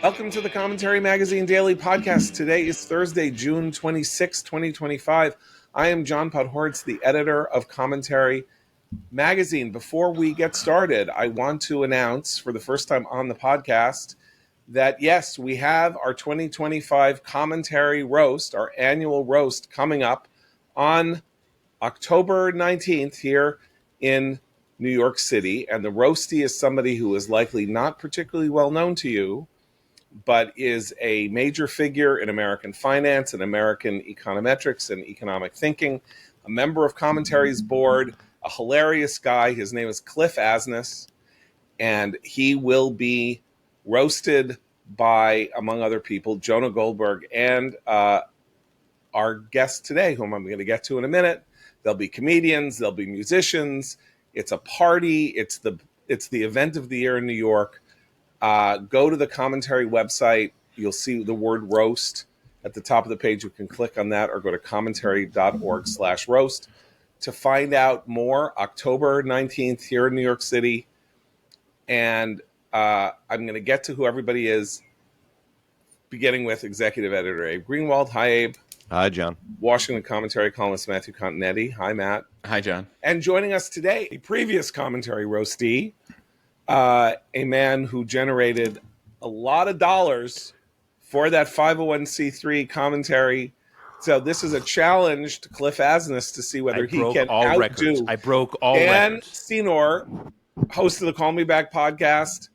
Welcome to the Commentary Magazine Daily Podcast. Today is Thursday, June 26, 2025. I am John Podhoretz, the editor of Commentary Magazine. Before we get started, I want to announce for the first time on the podcast that yes, we have our 2025 Commentary Roast, our annual roast, coming up on October 19th here in New York City. And the roastie is somebody who is likely not particularly well known to you, but is a major figure in American finance and American econometrics and economic thinking, a member of Commentary's board, a hilarious guy. His name is Cliff Asness, and he will be roasted by, among other people, Jonah Goldberg and our guest today, whom I'm going to get to in a minute. There'll be comedians, there'll be musicians. It's a party. It's the event of the year in New York. Go to the Commentary website. You'll see the word roast at the top of the page. You can click on that or go to commentary.org/roast to find out more. October 19th here in New York City. And I'm going to get to who everybody is, beginning with executive editor Abe Greenwald. Hi, Abe. Hi, John. Washington Commentary columnist Matthew Continetti. Hi, Matt. Hi, John. And joining us today, a previous Commentary roastee, a man who generated a lot of dollars for that 501c3 Commentary. So this is a challenge to Cliff Asness to see whether he can outdo records. I broke all Dan records. Senor, host of the Call Me Back podcast,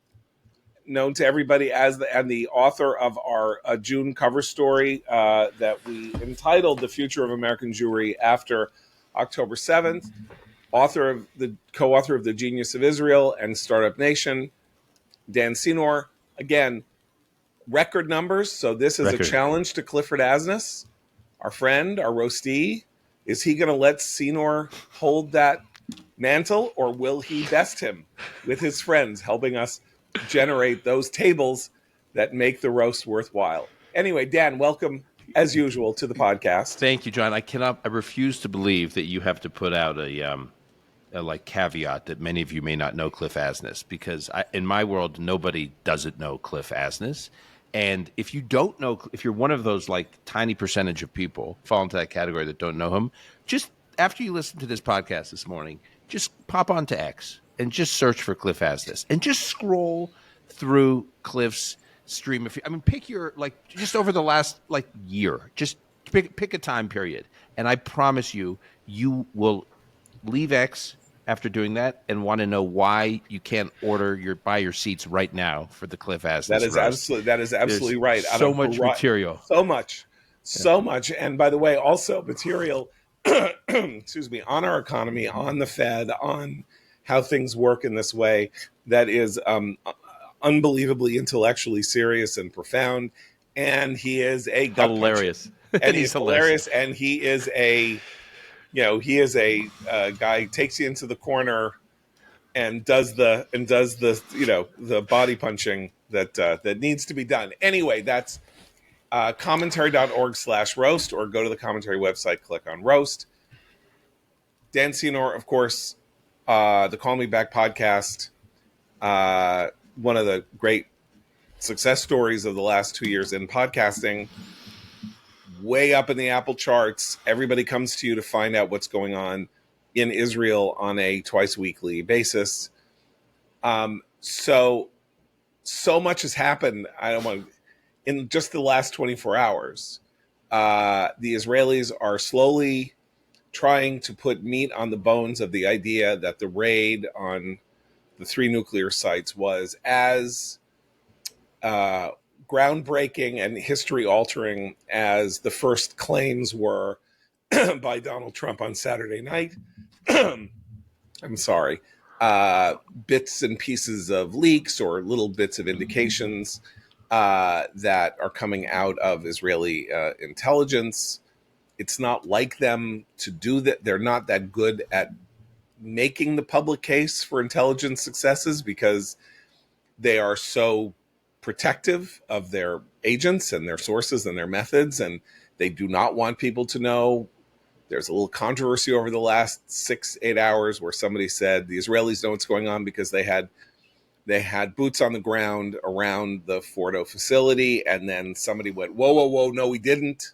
known to everybody as the author of our June cover story that we entitled "The Future of American Jewry After October 7th." Co-author of The Genius of Israel and Startup Nation, Dan Senor. Again, record numbers. So this is a challenge to Clifford Asness, our friend, our roastee. Is he going to let Senor hold that mantle, or will he best him with his friends, helping us generate those tables that make the roast worthwhile? Anyway, Dan, welcome as usual to the podcast. Thank you, John. I refuse to believe that you have to put out a caveat that many of you may not know Cliff Asness, because in my world, nobody doesn't know Cliff Asness. And if you don't know, if you're one of those tiny percentage of people fall into that category that don't know him, just after you listen to this podcast this morning, just pop onto X and just search for Cliff Asness and just scroll through Cliff's stream. Pick your, just over the last year, just pick a time period. And I promise you will leave X after doing that and want to know why you can't buy your seats right now for the Cliff Asness. That is absolutely right. So much material. So much. And by the way, also material, excuse me, on our economy, on the Fed, on how things work in this way that is unbelievably intellectually serious and profound. And he is a hilarious. And he's hilarious. And he is a guy who takes you into the corner and does the body punching that needs to be done. Anyway, that's commentary.org/roast, or go to the Commentary website, click on roast. Dan Senor, of course, the Call Me Back podcast, one of the great success stories of the last 2 years in podcasting. Way up in the Apple charts. Everybody comes to you to find out what's going on in Israel on a twice weekly basis. So much has happened. In just the last 24 hours. The Israelis are slowly trying to put meat on the bones of the idea that the raid on the 3 nuclear sites was as groundbreaking and history-altering as the first claims were by Donald Trump on Saturday night. I'm sorry. Bits and pieces of leaks or little bits of indications that are coming out of Israeli intelligence. It's not like them to do that. They're not that good at making the public case for intelligence successes because they are so protective of their agents and their sources and their methods, and they do not want people to know. There's a little controversy over the last 6-8 hours where somebody said the Israelis know what's going on because they had They had boots on the ground around the Fordo facility, and then somebody went, "Whoa, whoa, whoa! No, we didn't.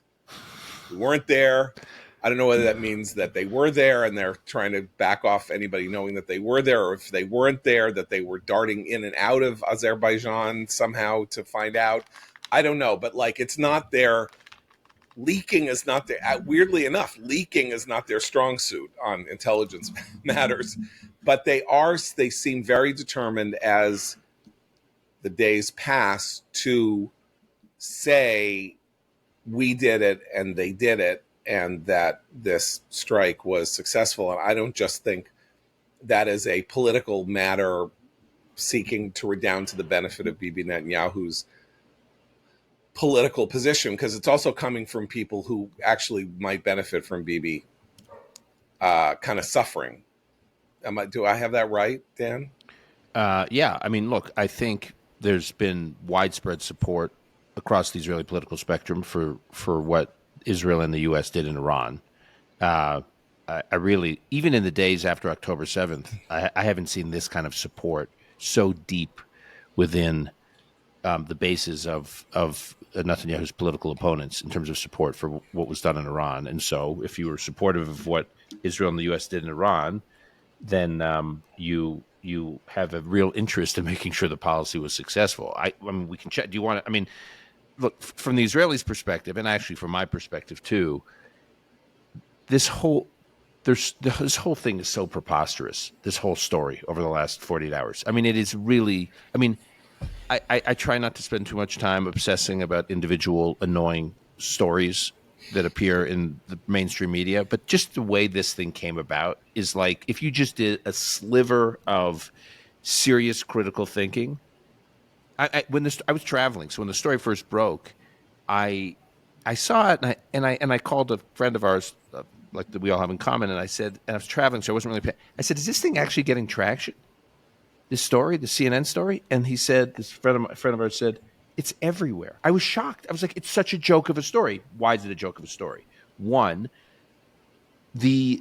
We weren't there." I don't know whether that means that they were there and they're trying to back off anybody knowing that they were there, or if they weren't there, that they were darting in and out of Azerbaijan somehow to find out. I don't know, but like, it's not their leaking is not their, weirdly enough, leaking is not their strong suit on intelligence matters, but they seem very determined as the days pass to say we did it and they did it, and that this strike was successful. And I don't just think that is a political matter seeking to redound to the benefit of Bibi Netanyahu's political position, because it's also coming from people who actually might benefit from Bibi kind of suffering. Do I have that right, Dan? Yeah, I mean, look, I think there's been widespread support across the Israeli political spectrum for what Israel and the U.S. did in Iran. I really, even in the days after October 7th, I haven't seen this kind of support so deep within the bases of Netanyahu's political opponents in terms of support for what was done in Iran. And so if you were supportive of what Israel and the U.S. did in Iran, then you have a real interest in making sure the policy was successful. I mean, we can check. Do you want to? I mean, look, from the Israelis' perspective, and actually from my perspective too, this whole thing is so preposterous. This whole story over the last 48 hours. I mean, it is really. I mean, I try not to spend too much time obsessing about individual annoying stories that appear in the mainstream media, but just the way this thing came about is like if you just did a sliver of serious critical thinking. I was traveling, so when the story first broke, I saw it and I called a friend of ours, like that we all have in common, and I said, and I was traveling, so I wasn't really paying. I said, "Is this thing actually getting traction? This story, the CNN story?" And he said, this friend of ours said, "It's everywhere." I was shocked. I was like, "It's such a joke of a story." Why is it a joke of a story? One, there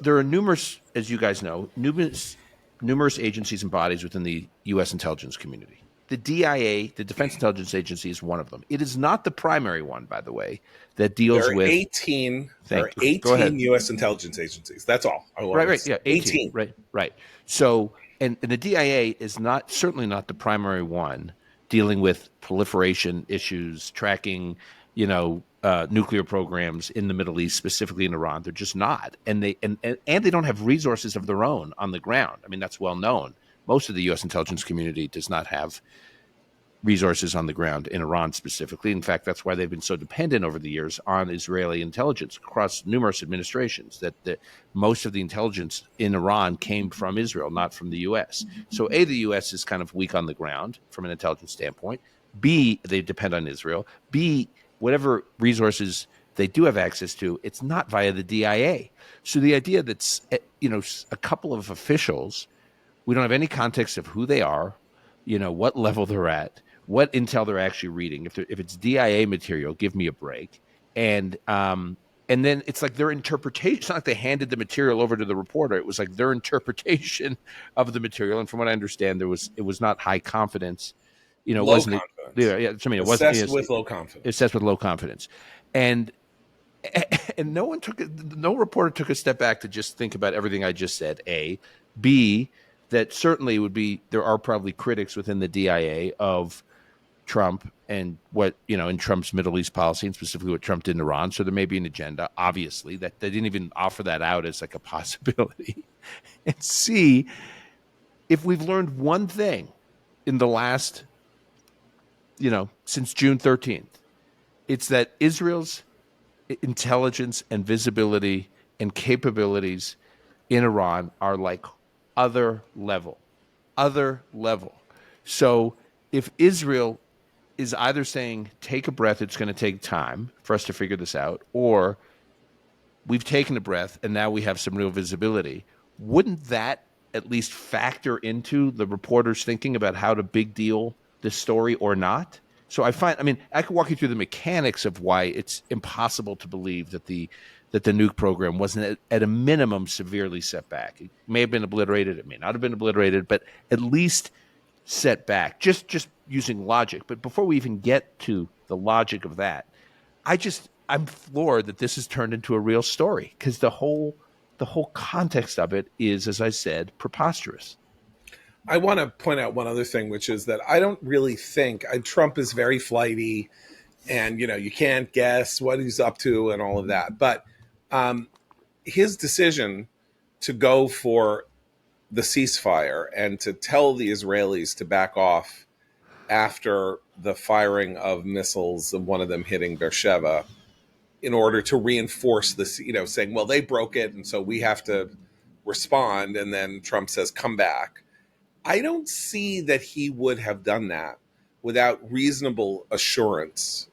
are numerous, as you guys know, numerous agencies and bodies within the U.S. intelligence community. The DIA, the Defense Intelligence Agency, is one of them. It is not the primary one, by the way, that deals with 18. There are 18 U.S. intelligence agencies. That's all. Right. Yeah, 18. Right. So, and the DIA is certainly not the primary one dealing with proliferation issues, tracking, nuclear programs in the Middle East, specifically in Iran. They're just not, and they don't have resources of their own on the ground. I mean, that's well known. Most of the U.S. intelligence community does not have resources on the ground in Iran specifically. In fact, that's why they've been so dependent over the years on Israeli intelligence across numerous administrations, that most of the intelligence in Iran came from Israel, not from the U.S. So A, the U.S. is kind of weak on the ground from an intelligence standpoint. B, they depend on Israel. B, whatever resources they do have access to, it's not via the DIA. So the idea that, a couple of officials, we don't have any context of who they are, what level they're at, what intel they're actually reading. If it's DIA material, give me a break. And then it's like their interpretation. It's not like they handed the material over to the reporter. It was like their interpretation of the material. And from what I understand, it was not high confidence. Low wasn't confidence. Yeah, it wasn't assessed with low confidence. Assessed with low confidence, and no reporter took a step back to just think about everything I just said. A, B, that certainly there are probably critics within the DIA of Trump and what, in Trump's Middle East policy, and specifically what Trump did in Iran. So there may be an agenda, obviously, that they didn't even offer that out as like a possibility. And C, if we've learned one thing in the last, since June 13th, it's that Israel's intelligence and visibility and capabilities in Iran are like other level. So if Israel is either saying, take a breath, it's going to take time for us to figure this out, or we've taken a breath and now we have some real visibility, wouldn't that at least factor into the reporters thinking about how to big deal this story or not? So I could walk you through the mechanics of why it's impossible to believe that the that the nuke program wasn't at a minimum severely set back. It may have been obliterated, it may not have been obliterated, but at least set back, just using logic. But before we even get to the logic of that, I'm floored that this has turned into a real story, because the whole context of it is, as I said, preposterous. I want to point out one other thing, which is that I don't really think Trump is very flighty, and you can't guess what he's up to and all of that. But his decision to go for the ceasefire and to tell the Israelis to back off after the firing of missiles, and one of them hitting Beersheba, in order to reinforce this, saying, well, they broke it, and so we have to respond. And then Trump says, come back. I don't see that he would have done that without reasonable assurance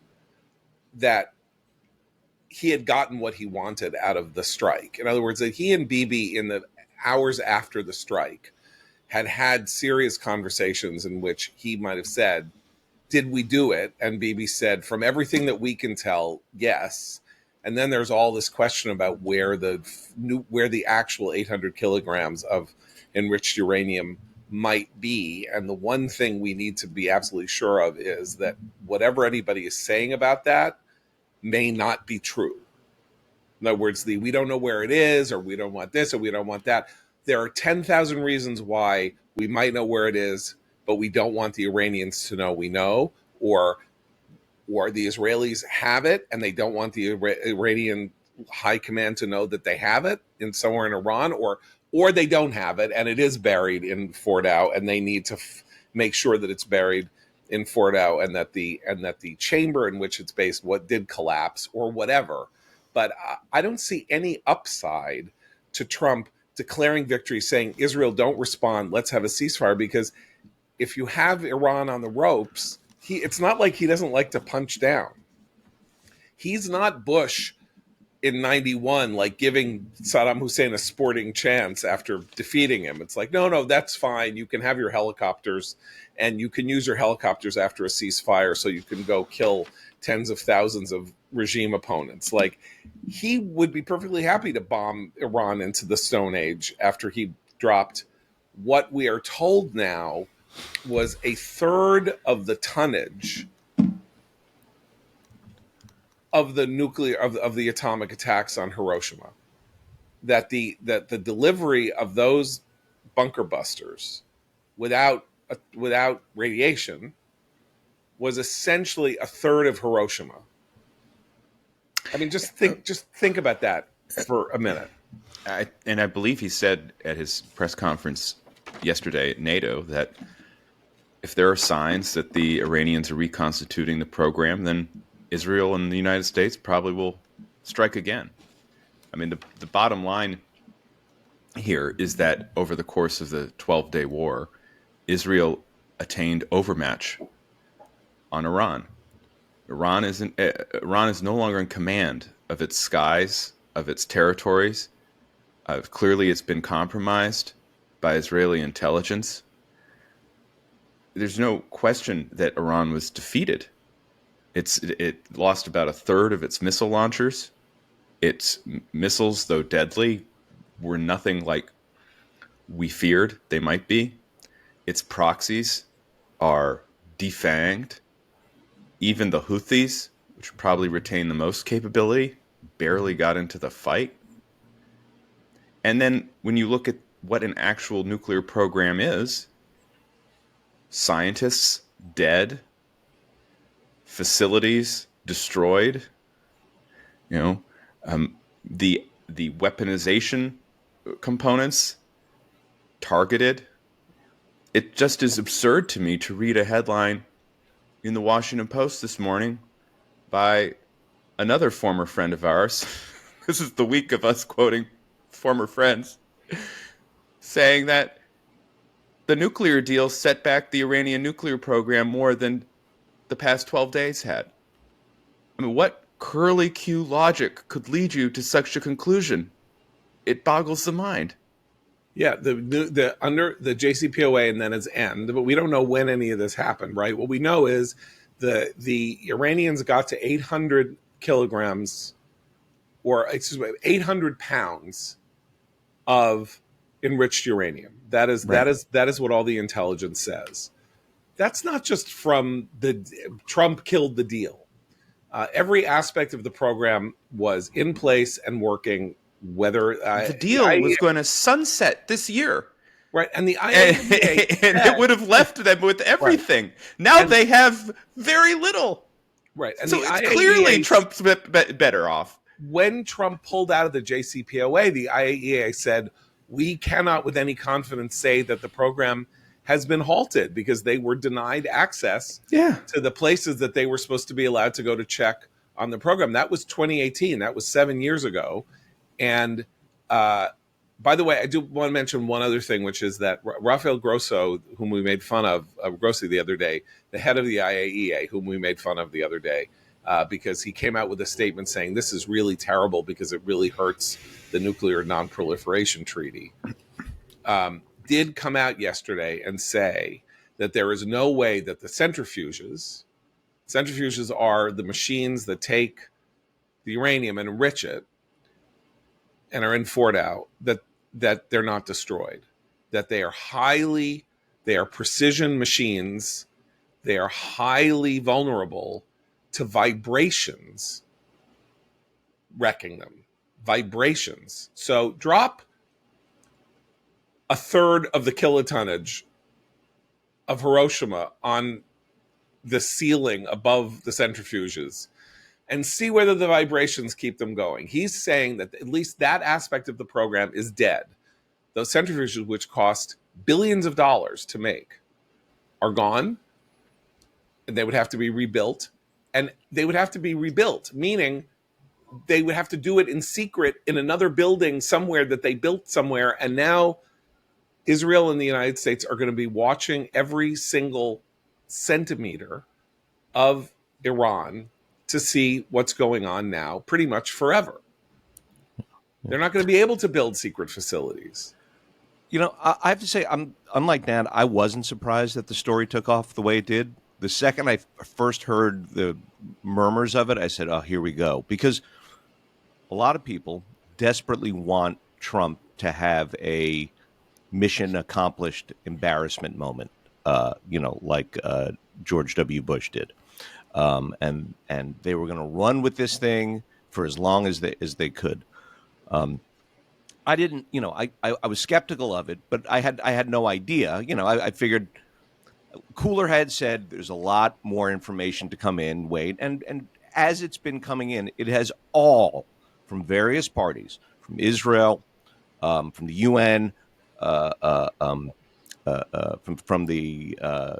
that he had gotten what he wanted out of the strike. In other words, that he and Bibi, in the hours after the strike, had serious conversations in which he might have said, did we do it? And Bibi said, from everything that we can tell, yes. And then there's all this question about where the actual 800 kilograms of enriched uranium might be. And the one thing we need to be absolutely sure of is that whatever anybody is saying about that may not be true. In other words, we don't know where it is, or we don't want this, or we don't want that. There are 10,000 reasons why we might know where it is, but we don't want the Iranians to know we know, or the Israelis have it and they don't want the Iranian high command to know that they have it somewhere in Iran, or they don't have it and it is buried in Fordow, and they need to make sure that it's buried in Fordow, and that the chamber in which it's based did collapse, or whatever. But I don't see any upside to Trump declaring victory, saying, Israel, don't respond, let's have a ceasefire. Because if you have Iran on the ropes, it's not like he doesn't like to punch down. He's not Bush in 91, like giving Saddam Hussein a sporting chance after defeating him. It's like, no, that's fine. You can have your helicopters, and you can use your helicopters after a ceasefire so you can go kill tens of thousands of regime opponents. Like, he would be perfectly happy to bomb Iran into the Stone Age after he dropped what we are told now was a third of the tonnage of the nuclear of the atomic attacks on Hiroshima. That the delivery of those bunker busters without radiation was essentially a third of Hiroshima. I mean, just think about that for a minute. I believe he said at his press conference yesterday at NATO that if there are signs that the Iranians are reconstituting the program, then Israel and the United States probably will strike again. I mean, the bottom line here is that over the course of the 12-day war, Israel attained overmatch on Iran. Iran is no longer in command of its skies, of its territories. Clearly, it's been compromised by Israeli intelligence. There's no question that Iran was defeated. It lost about a third of its missile launchers. Its missiles, though deadly, were nothing like we feared they might be. Its proxies are defanged. Even the Houthis, which probably retain the most capability, barely got into the fight. And then when you look at what an actual nuclear program is, scientists dead, facilities destroyed, the weaponization components targeted. It just is absurd to me to read a headline in the Washington Post this morning by another former friend of ours. This is the week of us quoting former friends, saying that the nuclear deal set back the Iranian nuclear program more than the past 12 days had. I mean, what curly Q logic could lead you to such a conclusion? It boggles the mind. Yeah, the under the JCPOA and then its end, but we don't know when any of this happened, right? What we know is the Iranians got to 800 kilograms or 800 pounds of enriched uranium. That is what all the intelligence says. That's not just from the Trump killed the deal. Every aspect of the program was in place and working. Whether the deal was going to sunset this year, right, and the IAEA and it would have left them with everything. Right. Now they have very little. Right, and so it's clearly Trump's better off. When Trump pulled out of the JCPOA, the IAEA said, we cannot with any confidence say that the program has been halted because they were denied access to the places that they were supposed to be allowed to go to check on the program. That was 2018. That was 7 years ago. And by the way, I do want to mention one other thing, which is that Rafael Grosso, whom we made fun of, Grossi the other day, the head of the IAEA, whom we made fun of the other day, because he came out with a statement saying this is really terrible because it really hurts the Nuclear Non-Proliferation Treaty, did come out yesterday and say that there is no way that the centrifuges are the machines that take the uranium and enrich it and are in Fordow, that they're not destroyed, that they are precision machines, they are highly vulnerable to vibrations wrecking them. Vibrations. So drop a third of the kilotonnage of Hiroshima on the ceiling above the centrifuges and see whether the vibrations keep them going. He's saying that at least that aspect of the program is dead. Those centrifuges, which cost billions of dollars to make, are gone, and they would have to be rebuilt. And they would have to be rebuilt, meaning they would have to do it in secret in another building somewhere that they built somewhere. And now Israel and the United States are going to be watching every single centimeter of Iran to see what's going on now pretty much forever. They're not going to be able to build secret facilities. You know, I have to say, unlike Dan, I wasn't surprised that the story took off the way it did. The second I first heard the murmurs of it, I said, oh, here we go. Because a lot of people desperately want Trump to have a mission accomplished embarrassment moment, like George W. Bush did. And they were going to run with this thing for as long as they could. I didn't, I was skeptical of it, but I had no idea. I figured cooler head said there's a lot more information to come in, wait. And as it's been coming in, it has all from various parties, from Israel, from the UN, from the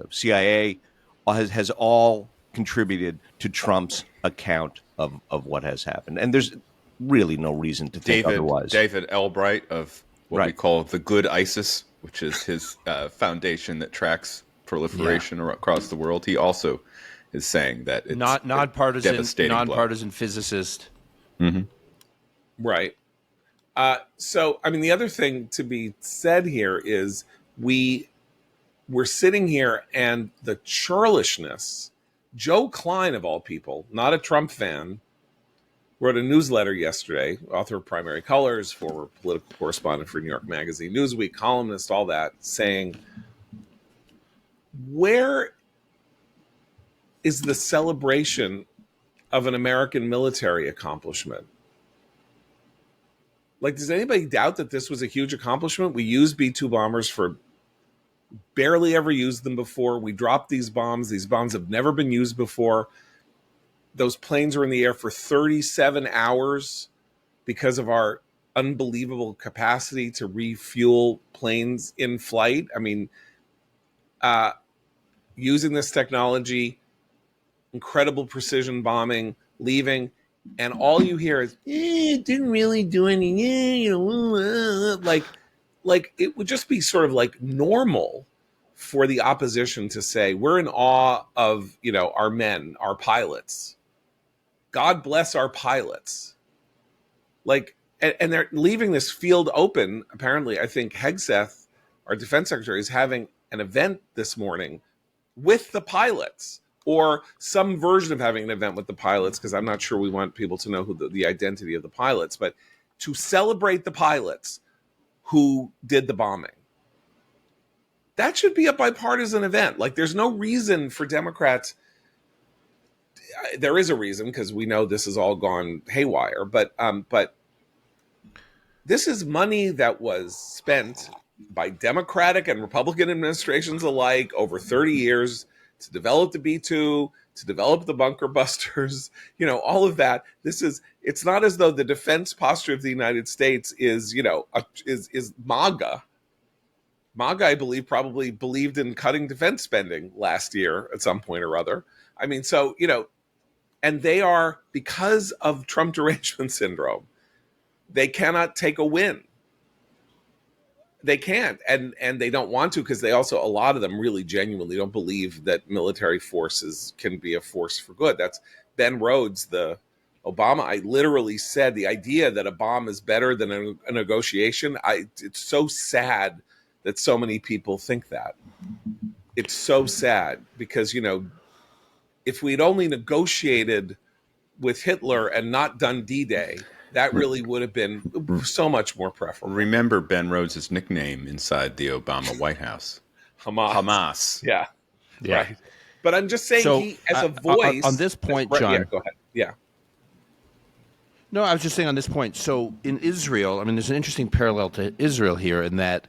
CIA, has all contributed to Trump's account of what has happened. And there's really no reason to think otherwise. David Albright of what we call the Good ISIS, which is his foundation that tracks proliferation across the world. He also is saying that it's nonpartisan physicist. Mm-hmm. Right. So, I mean, the other thing to be said here is we're sitting here and the churlishness. Joe Klein, of all people, not a Trump fan, wrote a newsletter yesterday, author of Primary Colors, former political correspondent for New York Magazine, Newsweek, columnist, all that, saying, where is the celebration of an American military accomplishment? Like, does anybody doubt that this was a huge accomplishment? We used B-2 bombers for barely ever used them before. We dropped these bombs. These bombs have never been used before. Those planes were in the air for 37 hours because of our unbelievable capacity to refuel planes in flight. I mean, using this technology, incredible precision bombing, leaving, and all you hear is, it didn't really do anything, like it would just be sort of like normal for the opposition to say, we're in awe of, our men, our pilots. God bless our pilots. Like, and they're leaving this field open. Apparently, I think Hegseth, our defense secretary, is having an event this morning with the pilots or some version of having an event with the pilots, because I'm not sure we want people to know who the identity of the pilots, but to celebrate the pilots who did the bombing. That should be a bipartisan event. Like, there's no reason for Democrats. There is a reason, because we know this has all gone haywire, but this is money that was spent by Democratic and Republican administrations alike over 30 years to develop the B-2, to develop the bunker busters, all of that. It's not as though the defense posture of the United States is, is MAGA. MAGA, I believe, probably believed in cutting defense spending last year at some point or other. I mean, so, and they are, because of Trump derangement syndrome, they cannot take a win. They can't, and they don't want to, because they also, a lot of them really genuinely don't believe that military forces can be a force for good. That's Ben Rhodes, the Obama. I literally said the idea that a bomb is better than a negotiation. It's so sad that so many people think that. It's so sad, because, if we'd only negotiated with Hitler and not done D-Day, that really would have been so much more preferable. Remember Ben Rhodes' nickname inside the Obama White House? Hamas. Yeah. Right. But I'm just saying, So, he, as a voice... on this point, Right, John... Yeah, go ahead. Yeah. No, I was just saying on this point. So in Israel, I mean, there's an interesting parallel to Israel here in that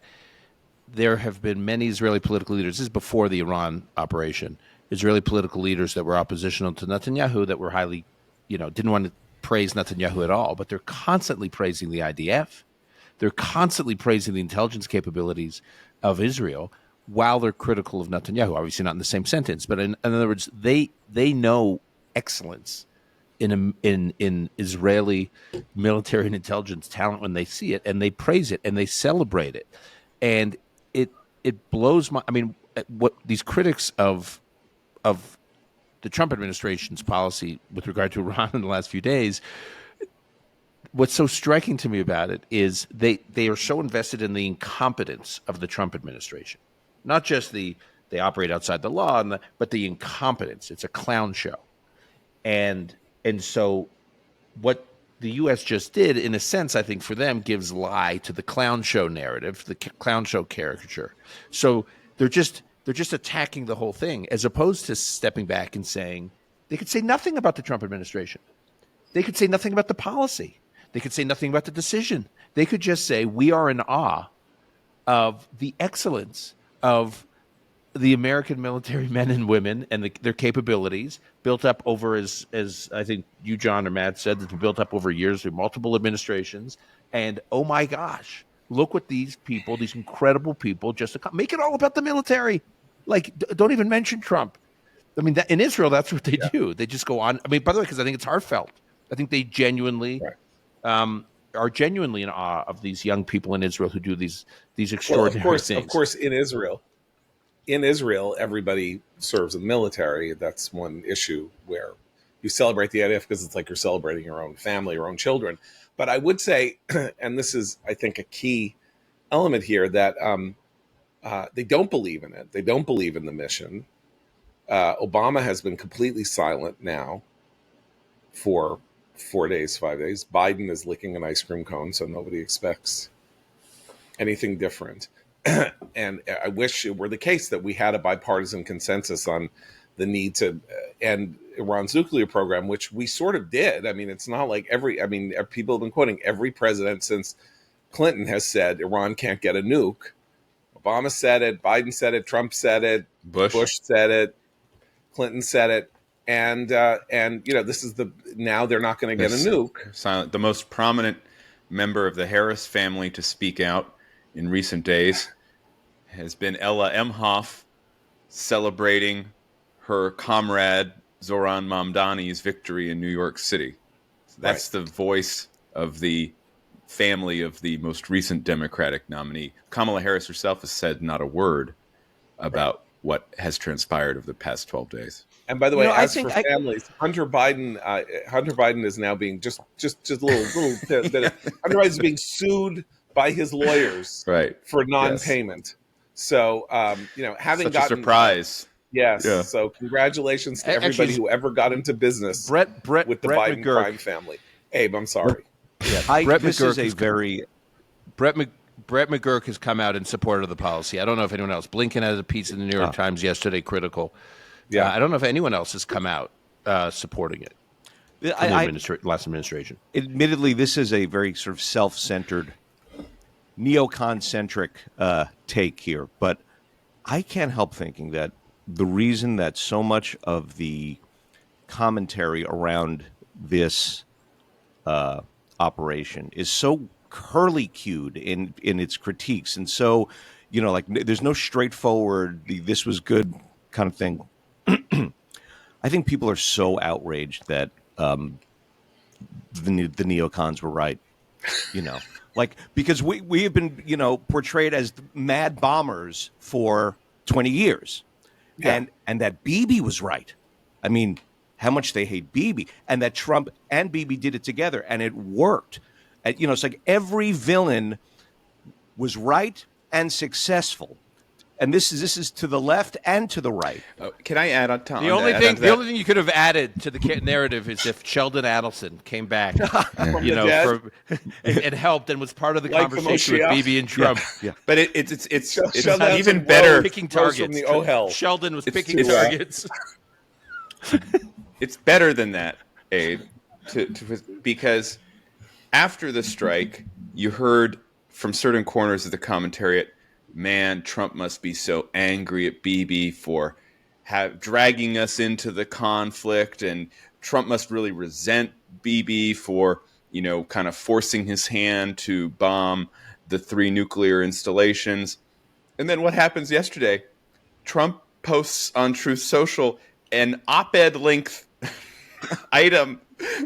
there have been many Israeli political leaders. This is before the Iran operation. Israeli political leaders that were oppositional to Netanyahu, that were highly, didn't want to praise Netanyahu at all, but they're constantly praising the IDF. They're constantly praising the intelligence capabilities of Israel while they're critical of Netanyahu. Obviously not in the same sentence, but in other words, they know excellence in Israeli military and intelligence talent when they see it, and they praise it and they celebrate it. And it blows my, I mean, what these critics of the Trump administration's policy with regard to Iran in the last few days, what's so striking to me about it is they are so invested in the incompetence of the Trump administration. Not just they operate outside the law, but the incompetence. It's a clown show. And so what the U.S. just did, in a sense, I think for them, gives lie to the clown show narrative, the clown show caricature. So they're just attacking the whole thing, as opposed to stepping back and saying, they could say nothing about the Trump administration. They could say nothing about the policy. They could say nothing about the decision. They could just say, we are in awe of the excellence of the American military men and women and their capabilities, built up over, as I think you, John, or Matt said, that built up over years through multiple administrations. And oh my gosh, look what these people, these incredible people, make it all about the military. Like, don't even mention Trump. I mean, in Israel, that's what they do. They just go on. I mean, by the way, because I think it's heartfelt. I think they genuinely are genuinely in awe of these young people in Israel who do these extraordinary things. Of course, in Israel, everybody serves in the military. That's one issue where you celebrate the IDF because it's like you're celebrating your own family, your own children. But I would say, and this is, I think, a key element here, that they don't believe in it. They don't believe in the mission. Obama has been completely silent now for 4 days, 5 days. Biden is licking an ice cream cone, so nobody expects anything different. And I wish it were the case that we had a bipartisan consensus on the need to end Iran's nuclear program, which we sort of did. I mean, it's not like people have been quoting every president since Clinton has said Iran can't get a nuke. Obama said it, Biden said it, Trump said it, Bush said it, Clinton said it. And this is now they're not going to get a nuke. Silent. The most prominent member of the Harris family to speak out in recent days has been Ella Emhoff, celebrating her comrade Zohran Mamdani's victory in New York City. So that's the voice of the family of the most recent Democratic nominee. Kamala Harris herself has said not a word about what has transpired over the past 12 days. And by the way, families, Hunter Biden is now being just a little bit. Hunter Biden is being sued by his lawyers for non-payment. Yes. So having such a surprise. Yes. Yeah. So congratulations to Actually, everybody who ever got into business Brett with the Biden McGurk. crime family. Abe, I'm sorry. Brett This is McGurk a is very Brett McGurk has come out in support of the policy. I don't know if anyone else. Blinken had a piece in the New York Times yesterday, critical. Yeah. I don't know if anyone else has come out supporting it from the last administration. admittedly, this is a very sort of self-centered, neocon-centric take here, but I can't help thinking that the reason that so much of the commentary around this operation is so curly-cued in its critiques, and so, like there's no straightforward "this was good" kind of thing. I think people are so outraged that the neocons were right, because we have been portrayed as mad bombers for 20 years, and that Bibi was right. I mean, how much they hate Bibi, and that Trump and Bibi did it together, and it worked. It's like every villain was right and successful. And this is to the left and to the right. Can I add on top? The only thing you could have added to the narrative is if Sheldon Adelson came back, and helped and was part of the Like the conversation with Moshiach. Bibi and Trump. Yeah. But it's Sheldon even Adelson better. Picking rose targets. from the oh hell. Sheldon was picking it's- targets. It's better than that, Abe, because after the strike, you heard from certain corners of the commentariat, man, Trump must be so angry at Bibi for dragging us into the conflict, and Trump must really resent Bibi for, kind of forcing his hand to bomb the 3 nuclear installations. And then what happens yesterday? Trump posts on Truth Social an op-ed length item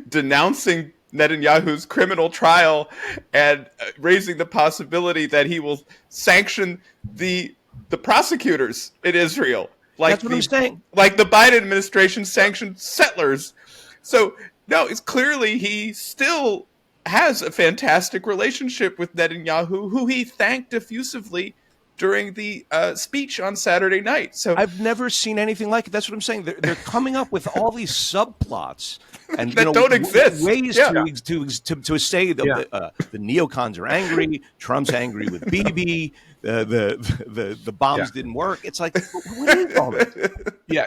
denouncing Netanyahu's criminal trial and raising the possibility that he will sanction the prosecutors in Israel. That's what I'm saying. Like the Biden administration sanctioned settlers. So, no, it's clearly he still has a fantastic relationship with Netanyahu, who he thanked effusively during the speech on Saturday night. So I've never seen anything like it. That's what I'm saying. They're coming up with all these subplots and That don't exist. ways Yeah. to say the neocons are angry. Trump's angry with Bibi. The bombs didn't work. It's like, what is all this?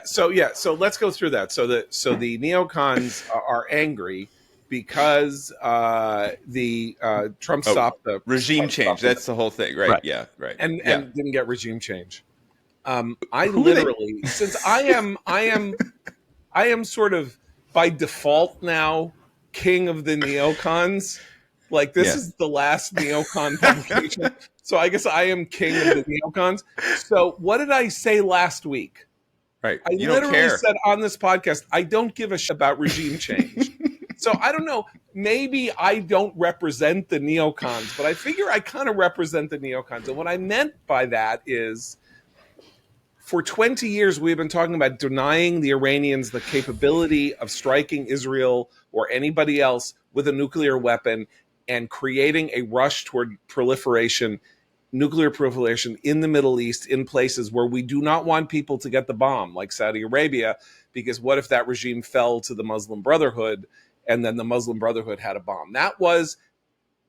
So let's go through that. So the neocons are angry because the Trump stopped the regime change. That's the whole thing, right? Right. Yeah, right. and didn't get regime change. I Who are they? literally, since I am sort of by default now king of the neocons. Like this is the last neocon publication, so I guess I am king of the neocons. So what did I say last week? Right. I You don't literally care. said on this podcast, I don't give a shit about regime change. So I don't know. Maybe I don't represent the neocons, but I figure I kind of represent the neocons. And what I meant by that is for 20 years, we've been talking about denying the Iranians the capability of striking Israel or anybody else with a nuclear weapon and creating a rush toward nuclear proliferation in the Middle East, in places where we do not want people to get the bomb, like Saudi Arabia, because what if that regime fell to the Muslim Brotherhood and then the Muslim Brotherhood had a bomb? That was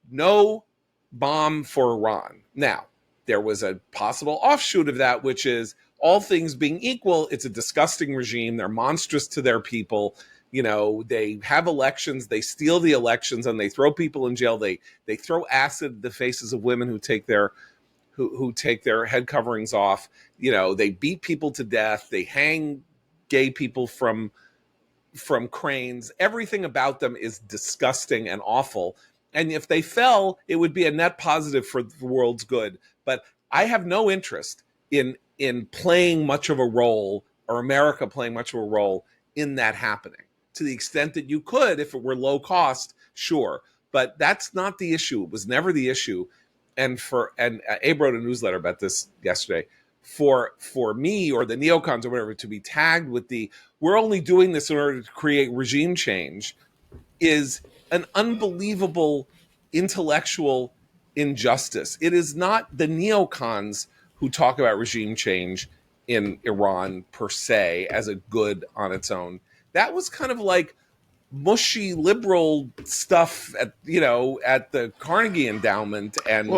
no bomb for Iran. Now, there was a possible offshoot of that, which is all things being equal, it's a disgusting regime. They're monstrous to their people. They have elections, they steal the elections, and they throw people in jail. They throw acid in the faces of women who take their head coverings off. They beat people to death. They hang gay people from cranes. Everything about them is disgusting and awful. And if they fell, it would be a net positive for the world's good. But I have no interest in playing much of a role, or America playing much of a role in that happening. To the extent that you could, if it were low cost, sure. But that's not the issue. It was never the issue. And Abe wrote a newsletter about this yesterday. For me or the neocons or whatever to be tagged with we're only doing this in order to create regime change is an unbelievable intellectual injustice. It is not the neocons who talk about regime change. in Iran per se as a good on its own. That was kind of like mushy liberal stuff at at the Carnegie Endowment and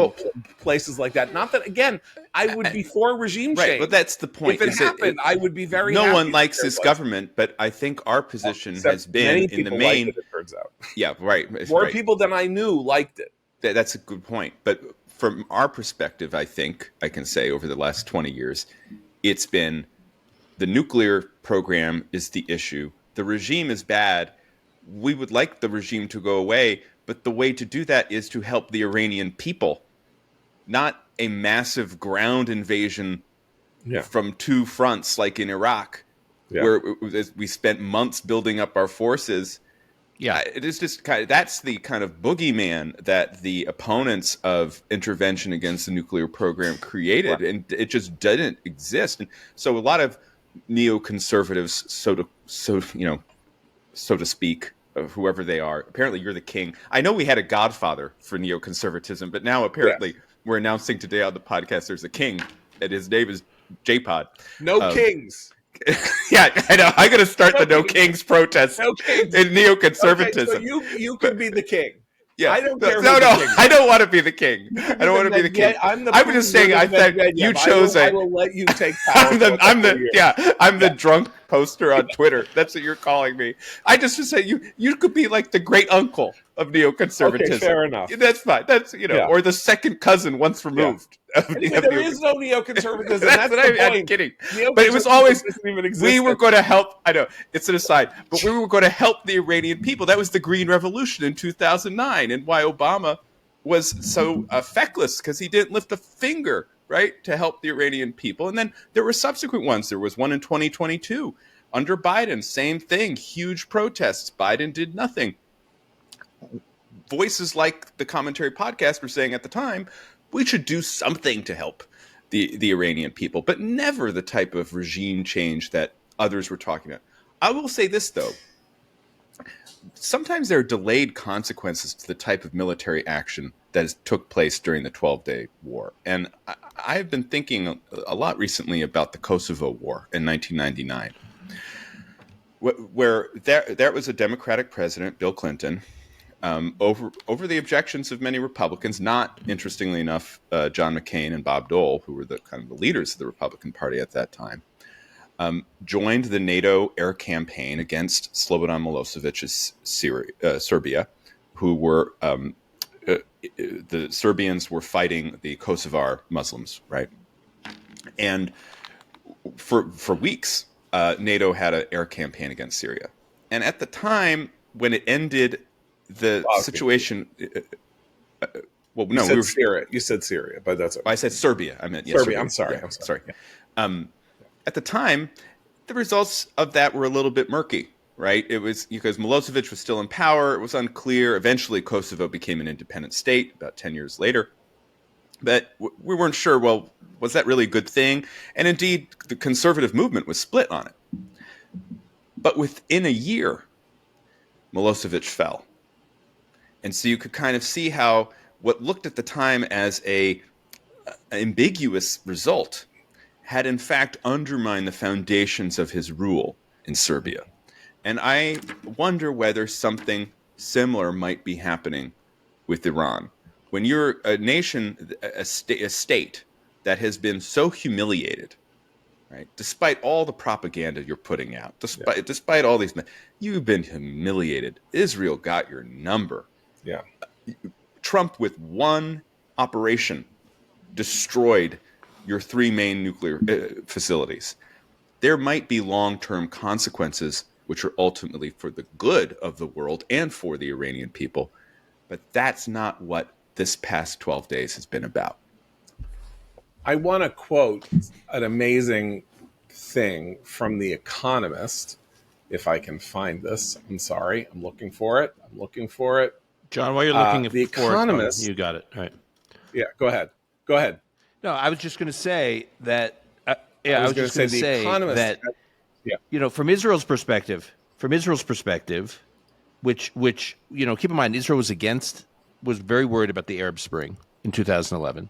places like that. Not that again, I would be for regime change. Right, but that's the point. If it happened, I would be very. No happy one likes this government, but I think our position has been in the main. It turns out, yeah, right. More people than I knew liked it. That's a good point. But from our perspective, I think I can say over the last 20 years, it's been the nuclear program is the issue. The regime is bad. We would like the regime to go away, but the way to do that is to help the Iranian people, not a massive ground invasion from two fronts like in Iraq, where we spent months building up our forces. Yeah, it is just that's the kind of boogeyman that the opponents of intervention against the nuclear program created, and it just didn't exist. And so a lot of neoconservatives, so to speak, of whoever they are. Apparently, you're the king. I know we had a godfather for neoconservatism, but now apparently we're announcing today on the podcast there's a king, and his name is J-Pod. No kings. Yeah, I know. I'm going to start the No Kings protest in neoconservatism. Okay, so you could be the king. Yeah, I don't care. No, I don't want to be the king. I don't want to be the king. I'm just saying. I thought you chose I will let you take power. I'm the drunk poster on Twitter. That's what you're calling me. I just say you could be like the great uncle of neoconservatism. Okay, fair enough. That's fine. That's or the second cousin once removed. Anyway, there is no neoconservatism. That's what I'm kidding. But it was always we were going to help. I know it's an aside, but we were going to help the Iranian people. That was the Green Revolution in 2009, and why Obama was so feckless because he didn't lift a finger, right, to help the Iranian people. And then there were subsequent ones. There was one in 2022 under Biden. Same thing. Huge protests. Biden did nothing. Voices like the Commentary podcast were saying at the time, we should do something to help the Iranian people, but never the type of regime change that others were talking about. I will say this, though. Sometimes there are delayed consequences to the type of military action that took place during the 12-day war. And I have been thinking a lot recently about the Kosovo War in 1999, where there was a Democratic president, Bill Clinton, over the objections of many Republicans, not, interestingly enough, John McCain and Bob Dole, who were the kind of the leaders of the Republican Party at that time, joined the NATO air campaign against Slobodan Milosevic's Serbia, who were the Serbians were fighting the Kosovar Muslims, right? And for weeks, NATO had an air campaign against Syria, and at the time when it ended. The situation. Syria. You said Syria, but that's okay. I said Serbia. I meant Serbia. Serbia. I'm sorry. Yeah, I'm sorry. Yeah. At the time, the results of that were a little bit murky, right? It was because Milosevic was still in power. It was unclear. Eventually, Kosovo became an independent state about 10 years later. But we weren't sure, well, was that really a good thing? And indeed, the conservative movement was split on it. But within a year, Milosevic fell. And so you could kind of see how what looked at the time as an ambiguous result had in fact undermined the foundations of his rule in Serbia. And I wonder whether something similar might be happening with Iran. When you're a nation, a state that has been so humiliated, right? Despite all the propaganda you're putting out, despite all these, you've been humiliated. Israel got your number. Yeah. Trump, with one operation, destroyed your three main nuclear facilities. There might be long-term consequences, which are ultimately for the good of the world and for the Iranian people. But that's not what this past 12 days has been about. I want to quote an amazing thing from The Economist, if I can find this. I'm sorry. I'm looking for it. John, while you're looking The for Economist, you got it. All right. Yeah, go ahead. No, I was just going to say that. I was just going to say that. From Israel's perspective, which keep in mind, Israel was very worried about the Arab Spring in 2011.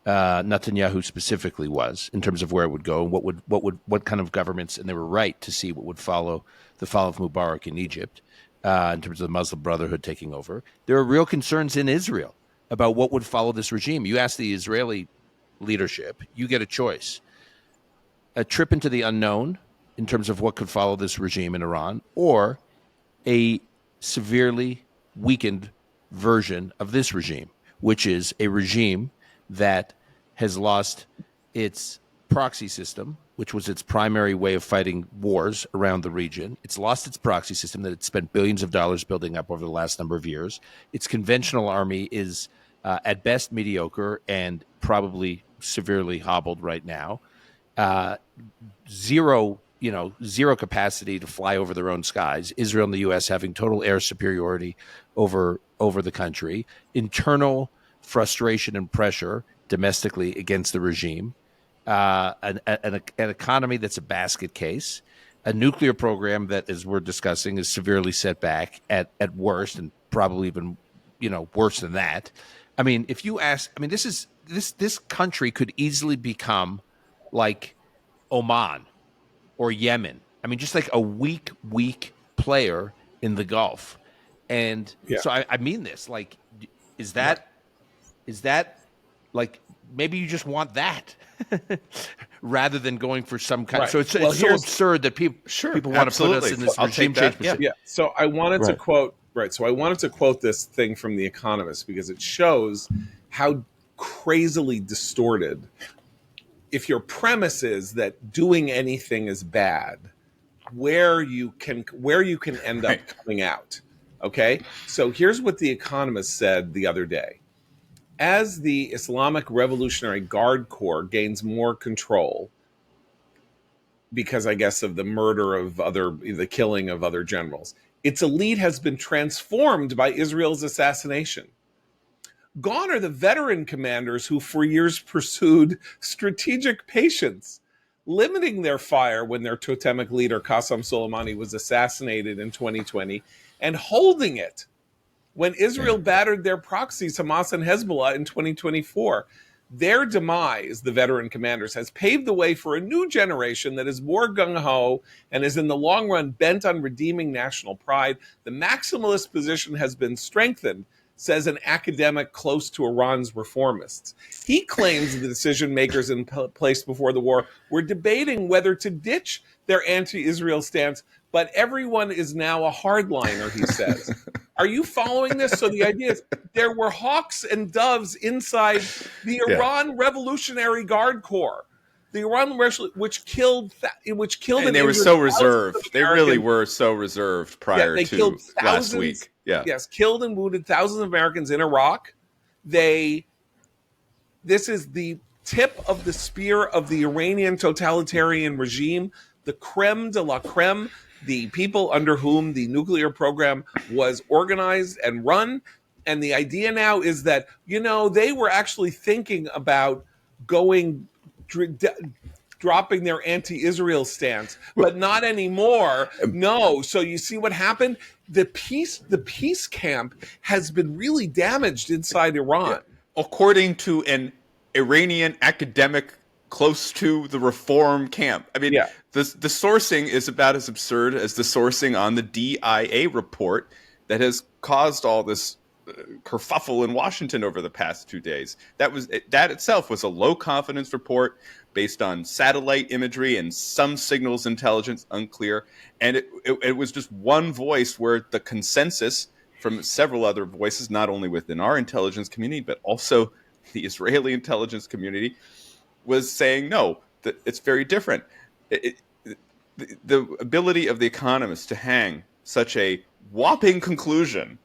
Netanyahu specifically was in terms of where it would go and what kind of governments, and they were right to see what would follow the fall of Mubarak in Egypt in terms of the Muslim Brotherhood taking over. There are real concerns in Israel about what would follow this regime. You ask the Israeli leadership, you get a choice: a trip into the unknown in terms of what could follow this regime in Iran, or a severely weakened version of this regime, which is a regime that has lost its proxy system, which was its primary way of fighting wars around the region. It's lost its proxy system that it spent billions of dollars building up over the last number of years. Its conventional army is at best mediocre and probably severely hobbled right now. Zero capacity to fly over their own skies. Israel and the U.S. having total air superiority over the country. Internal frustration and pressure domestically against the regime. An economy that's a basket case. A nuclear program that, as we're discussing, is severely set back at worst, and probably even worse than that. I mean, if you ask, I mean, this country could easily become like Oman or Yemen. I mean, just like a weak player in the Gulf. And so I mean this, like, is that like, maybe you just want that rather than going for some kind of, so it's so absurd that people want to put us in this regime change. Yeah. So I wanted to quote, So I wanted to quote this thing from The Economist because it shows how crazily distorted, if your premise is that doing anything is bad, where you can end up coming out. Okay? So here's what The Economist said the other day. As the Islamic Revolutionary Guard Corps gains more control, because I guess of the murder of the killing of other generals, its elite has been transformed by Israel's assassination. Gone are the veteran commanders who for years pursued strategic patience, limiting their fire when their totemic leader Qasem Soleimani was assassinated in 2020, and holding it when Israel battered their proxies, Hamas and Hezbollah, in 2024. Their demise, the veteran commanders, has paved the way for a new generation that is more gung-ho and is in the long run bent on redeeming national pride. The maximalist position has been strengthened, says an academic close to Iran's reformists. He claims the decision makers in place before the war were debating whether to ditch their anti-Israel stance, but everyone is now a hardliner, he says. Are you following this? So the idea is there were hawks and doves inside the Iran Revolutionary Guard Corps. The Iran which killed and they were so reserved. They really were so reserved prior to last week. Yeah. Yes, killed and wounded thousands of Americans in Iraq. This is the tip of the spear of the Iranian totalitarian regime, the creme de la creme, the people under whom the nuclear program was organized and run. And the idea now is that, they were actually thinking about dropping their anti-Israel stance, but not anymore. No. So you see what happened? The peace camp has been really damaged inside Iran. Yeah. According to an Iranian academic close to the reform camp. I mean, the sourcing is about as absurd as the sourcing on the DIA report that has caused all this kerfuffle in Washington over the past 2 days. That itself was a low confidence report based on satellite imagery and some signals intelligence, unclear. And it was just one voice where the consensus from several other voices, not only within our intelligence community, but also the Israeli intelligence community, was saying, no, that it's very different. The ability of The Economist to hang such a whopping conclusion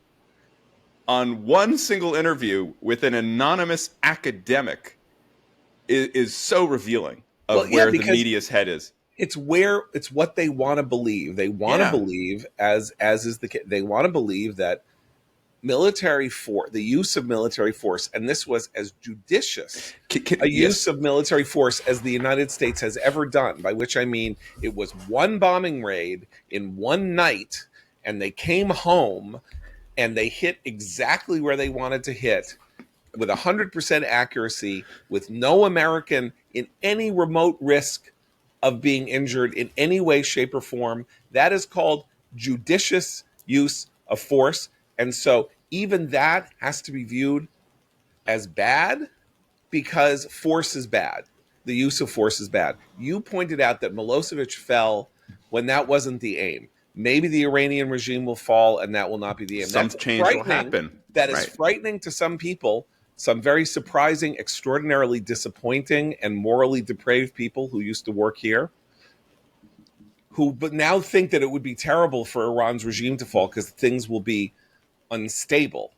on one single interview with an anonymous academic is so revealing of where the media's head is. It's what they want to believe. They want to believe, as is the case, they want to believe that the use of military force, and this was as judicious use of military force as the United States has ever done, by which I mean it was one bombing raid in one night, and they came home and they hit exactly where they wanted to hit. with 100% accuracy, with no American in any remote risk of being injured in any way, shape, or form. That is called judicious use of force. And so even that has to be viewed as bad because force is bad. The use of force is bad. You pointed out that Milosevic fell when that wasn't the aim. Maybe the Iranian regime will fall and that will not be the aim. Some That's change will frightening. happen. That is Right. frightening to some people, some very surprising, extraordinarily disappointing, and morally depraved people who used to work here, who but now think that it would be terrible for Iran's regime to fall because things will be unstable.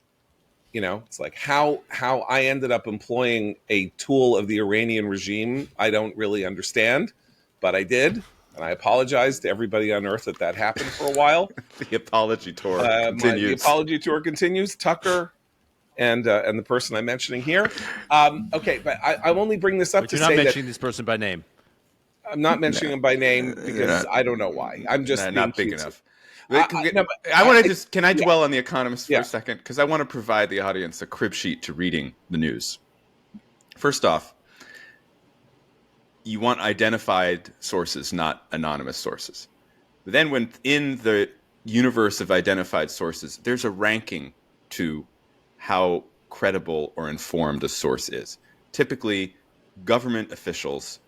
You know, it's like how I ended up employing a tool of the Iranian regime. I don't really understand, but I did, and I apologize to everybody on Earth that happened for a while. The apology tour The continues. apology tour continues. Tucker and the person I'm mentioning here. Okay, but I only bring this up But to you're not say that mentioning this person by name. I'm not mentioning him by name because not- I don't know why. I'm just being not big cute. enough. No, but I want I- to just, can I dwell on The Economist for Yeah. a second? Because I want to provide the audience a crib sheet to reading the news. First off, you want identified sources, not anonymous sources. But then when in the universe of identified sources, there's a ranking to how credible or informed a source is. Typically, government officials,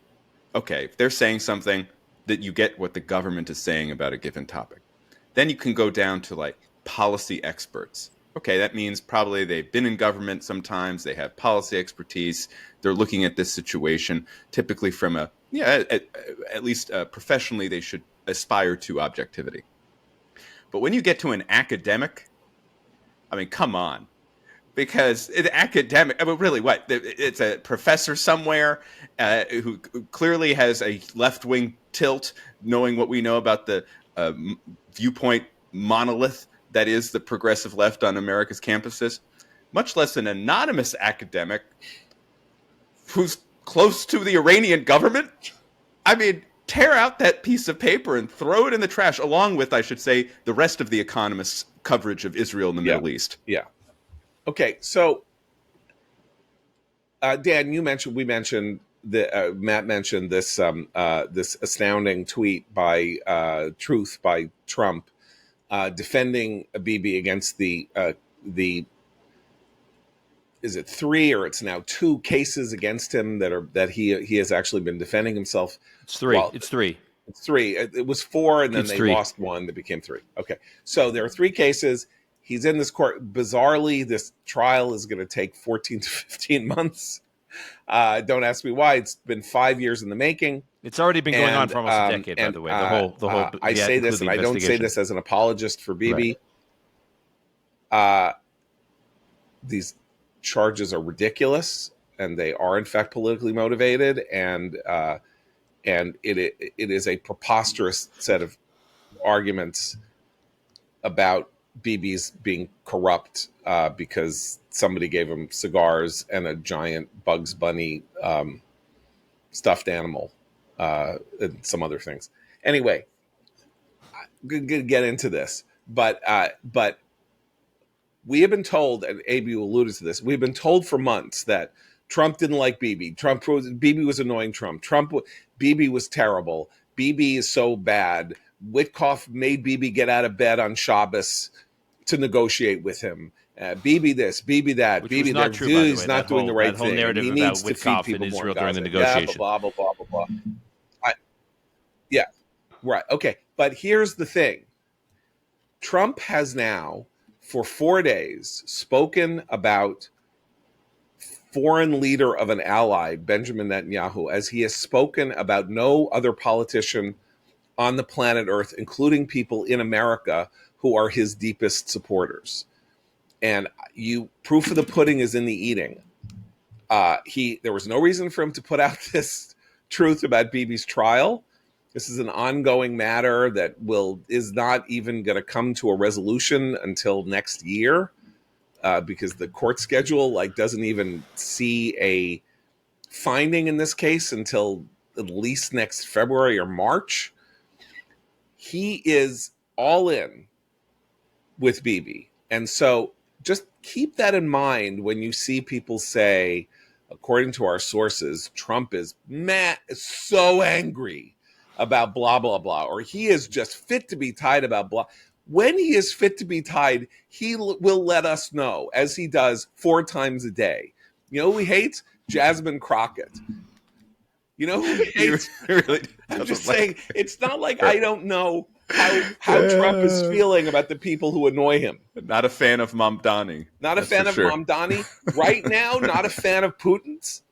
okay, if they're saying something, that you get what the government is saying about a given topic. Then you can go down to like policy experts. Okay, that means probably they've been in government sometimes, they have policy expertise, they're looking at this situation, typically from at least professionally, they should aspire to objectivity. But when you get to an academic, I mean, come on. Because an academic, I mean, really, what? It's a professor somewhere who clearly has a left-wing tilt, knowing what we know about the viewpoint monolith that is the progressive left on America's campuses, much less an anonymous academic who's close to the Iranian government. I mean, tear out that piece of paper and throw it in the trash, along with, I should say, the rest of the Economist's coverage of Israel and the Middle East. Yeah. Okay, so Dan, we mentioned Matt mentioned this this astounding tweet by Truth by Trump defending Bibi against the is it 3 or it's now 2 cases against him that he has actually been defending himself. It's 3. Well, It's 3. It's 3. It was 4, and then It's they 3. lost 1 that became 3. Okay, so there are 3 cases. He's in this court. Bizarrely, this trial is going to take 14 to 15 months. Don't ask me why. It's been 5 years in the making. It's already been going on And, for almost a decade, by the way. The whole. I say this, and I don't say this as an apologist for Bibi. These charges are ridiculous, and they are in fact politically motivated, and it is a preposterous set of arguments about Bibi's being corrupt because somebody gave him cigars and a giant Bugs Bunny stuffed animal and some other things. Anyway, I'm going to get into this, but we have been told, and AB alluded to this, we've been told for months that Trump didn't like Bibi. Bibi was annoying Trump. Bibi was terrible. Bibi is so bad. Witkoff made Bibi get out of bed on Shabbos to negotiate with him. Bibi this, Bibi that. Which Bibi was not that. true, by the He's way. not That doing the right whole thing. narrative He about needs to feed Witkoff people in more Israel during the Gaza. negotiation. Yeah, blah, blah, blah, blah, blah. Yeah, right. Okay, but here's the thing. Trump has now, for 4 days, spoken about foreign leader of an ally, Benjamin Netanyahu, as he has spoken about no other politician on the planet Earth, including people in America who are his deepest supporters. And proof of the pudding is in the eating. There was no reason for him to put out this truth about Bibi's trial. This is an ongoing matter that is not even going to come to a resolution until next year, because the court schedule doesn't even see a finding in this case until at least next February or March. He is all in with Bibi, and so just keep that in mind when you see people say, according to our sources, Trump is so angry about blah, blah, blah, or he is just fit to be tied about blah. When he is fit to be tied, he will let us know, as he does 4 times a day. You know who he hates? Jasmine Crockett. You know who he hates? Really I'm just doesn't saying, it's not like I don't know how Trump is feeling about the people who annoy him. Not a fan of Mamdani. Not a That's fan for of sure. Mamdani. Right now, not a fan of Putin's.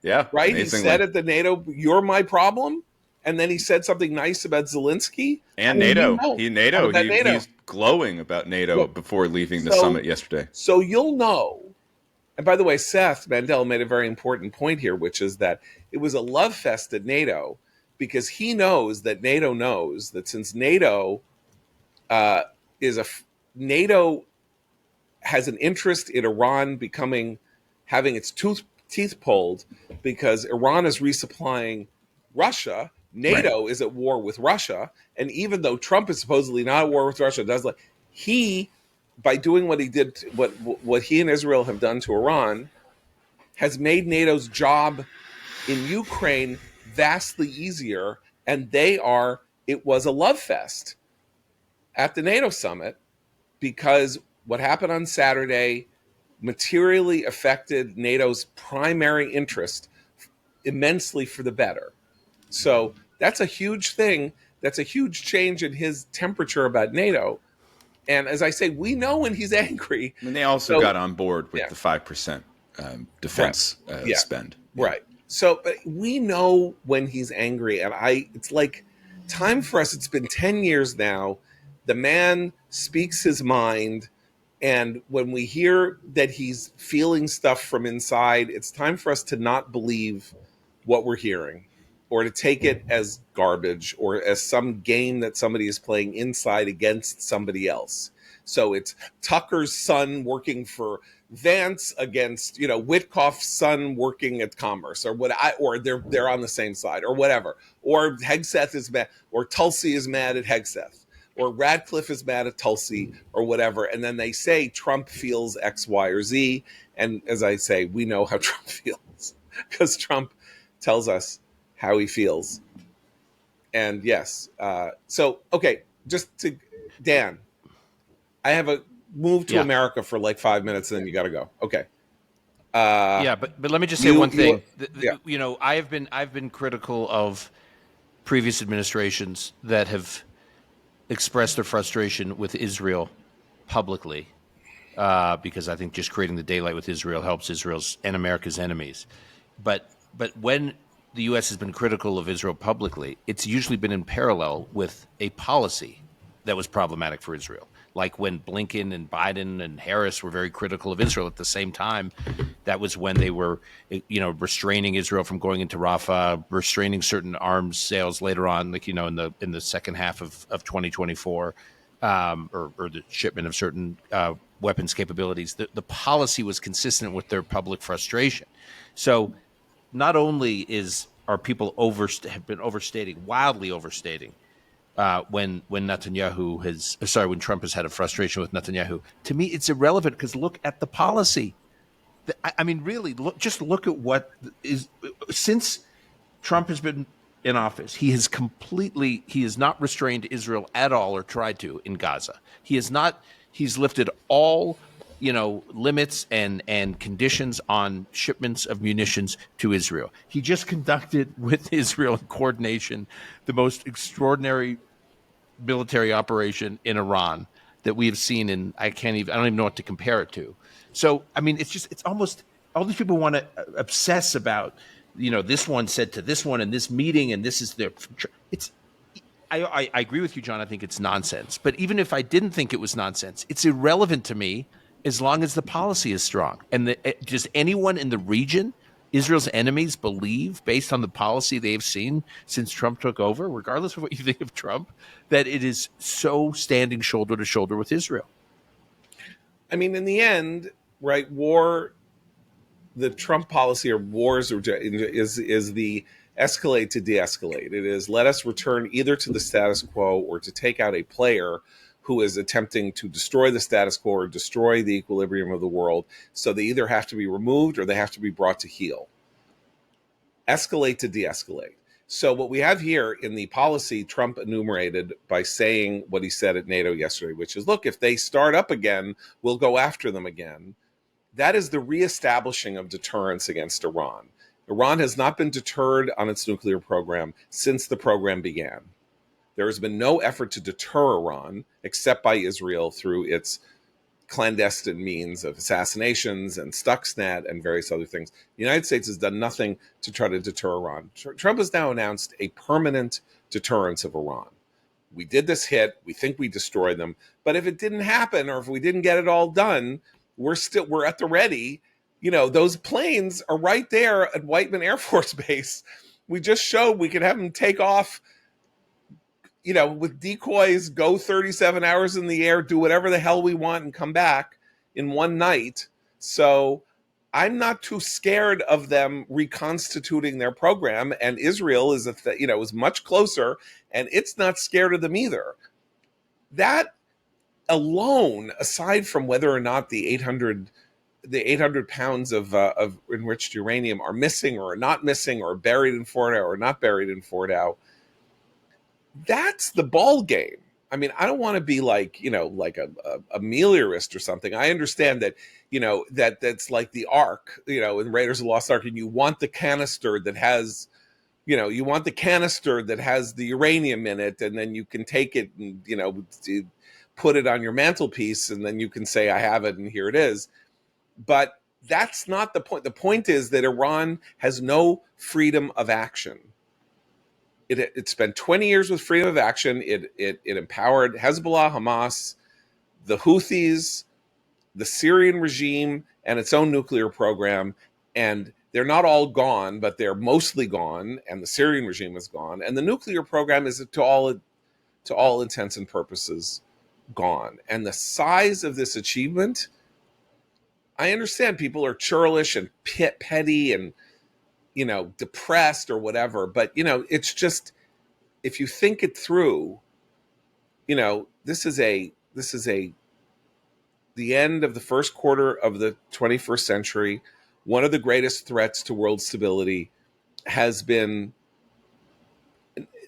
Yeah, Right? amazingly. He said at the NATO, "You're my problem." And then he said something nice about Zelensky. And I mean, NATO. you know about NATO. He's glowing about NATO Yeah. before leaving the So- summit yesterday. So you'll know. And by the way, Seth Mandel made a very important point here, which is that it was a love fest at NATO because he knows that NATO knows that since NATO NATO has an interest in Iran having its teeth pulled because Iran is resupplying Russia. NATO is at war with Russia, and even though Trump is supposedly not at war with Russia, by doing what he did, what he and Israel have done to Iran, has made NATO's job in Ukraine vastly easier. And it was a love fest at the NATO summit because what happened on Saturday materially affected NATO's primary interest immensely for the better. So that's a huge thing. That's a huge change in his temperature about NATO. And as I say, we know when he's angry. And they also got on board with the 5% defense spend. Right. So but we know when he's angry. And it's like time for us. It's been 10 years now. The man speaks his mind. And when we hear that he's feeling stuff from inside, it's time for us to not believe what we're hearing or to take it as garbage or as some game that somebody is playing inside against somebody else. So it's Tucker's son working for Vance against, Witkoff's son working at Commerce or they're on the same side or whatever. Or Hegseth is mad or Tulsi is mad at Hegseth or Radcliffe is mad at Tulsi or whatever. And then they say Trump feels X, Y, or Z. And as I say, we know how Trump feels because Trump tells us how he feels. And yes. Dan, I have a move to America for like 5 minutes and then you got to go. Okay. But let me just say one thing. I've been critical of previous administrations that have expressed their frustration with Israel publicly, because I think just creating the daylight with Israel helps Israel's and America's enemies. But when the U.S. has been critical of Israel publicly, it's usually been in parallel with a policy that was problematic for Israel. Like when Blinken and Biden and Harris were very critical of Israel at the same time, that was when they were, restraining Israel from going into Rafah, restraining certain arms sales later on, in the second half of 2024, or the shipment of certain weapons capabilities. The policy was consistent with their public frustration. So not only are people wildly overstating when when Trump has had a frustration with Netanyahu. To me, it's irrelevant because look at the policy. Really, look at what is since Trump has been in office. He has not restrained Israel at all or tried to in Gaza. He's lifted all limits and conditions on shipments of munitions to Israel. He just conducted with Israel in coordination the most extraordinary military operation in Iran that we have seen I don't even know what to compare it to. So, it's almost all these people want to obsess about, this one said to this one in this meeting and this is I agree with you, John. I think it's nonsense. But even if I didn't think it was nonsense, it's irrelevant to me as long as the policy is strong. And does anyone in the region, Israel's enemies, believe, based on the policy they've seen since Trump took over, regardless of what you think of Trump, that it is so standing shoulder to shoulder with Israel? In the end, right, the Trump policy or wars is the escalate to de-escalate. It is let us return either to the status quo or to take out a player who is attempting to destroy the status quo or destroy the equilibrium of the world. So they either have to be removed or they have to be brought to heel. Escalate to de-escalate. So what we have here in the policy Trump enumerated by saying what he said at NATO yesterday, which is, look, if they start up again, we'll go after them again. That is the reestablishing of deterrence against Iran. Iran has not been deterred on its nuclear program since the program began. There has been no effort to deter Iran except by Israel through its clandestine means of assassinations and Stuxnet and various other things. The United States has done nothing to try to deter Iran. Trump has now announced a permanent deterrence of Iran. We did this hit. We think we destroyed them. But if it didn't happen, or if we didn't get it all done, we're at the ready. You know, those planes are right there at Whiteman Air Force Base. We just showed we could have them take off, you know, with decoys, go 37 hours in the air, do whatever the hell we want and come back in one night. So I'm not too scared of them reconstituting their program. And Israel is, is much closer, and it's not scared of them either. That alone, aside from whether or not the 800 pounds of enriched uranium are missing or are not missing or buried in Fordow or not buried in Fordow, that's the ball game. I mean, I don't want to be like, like a meliorist or something. I understand that, that's like the Ark, in Raiders of the Lost Ark, and you want the canister that has, the uranium in it, and then you can take it and, put it on your mantelpiece, and then you can say, I have it, and here it is. But that's not the point. The point is that Iran has no freedom of action. It spent 20 years with freedom of action. It empowered Hezbollah, Hamas, the Houthis, the Syrian regime, and its own nuclear program. And they're not all gone, but they're mostly gone. And the Syrian regime is gone. And the nuclear program is, to all intents and purposes, gone. And the size of this achievement, I understand people are churlish and petty and depressed or whatever. But, it's just, if you think it through, this is the end of the first quarter of the 21st century. One of the greatest threats to world stability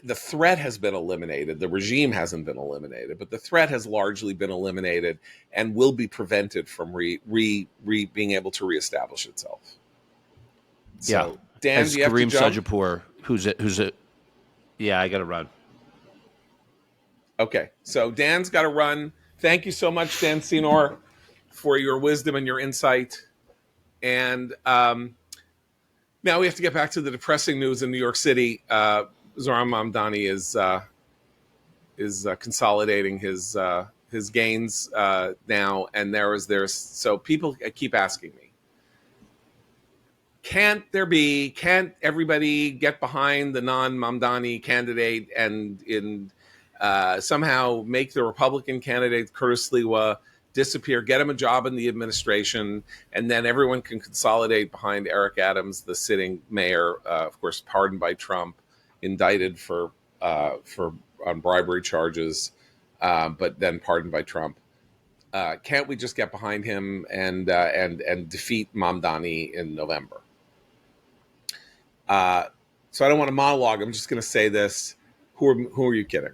the threat has been eliminated. The regime hasn't been eliminated, but the threat has largely been eliminated and will be prevented from being able to reestablish itself. So, Dan, as do you have to Kareem jump? Sajapur, yeah, I got to run. Okay, so Dan's got to run. Thank you so much, Dan Senor, for your wisdom and your insight. And now we have to get back to the depressing news in New York City. Zohran Mamdani is consolidating his gains now, and there's so people keep asking me, can't everybody get behind the non-Mamdani candidate and somehow make the Republican candidate Curtis Sliwa disappear, get him a job in the administration, and then everyone can consolidate behind Eric Adams, the sitting mayor, of course, pardoned by Trump, indicted on bribery charges, but then pardoned by Trump. Can't we just get behind him and defeat Mamdani in November? So I don't want to monologue. I'm just going to say this: Who are you kidding?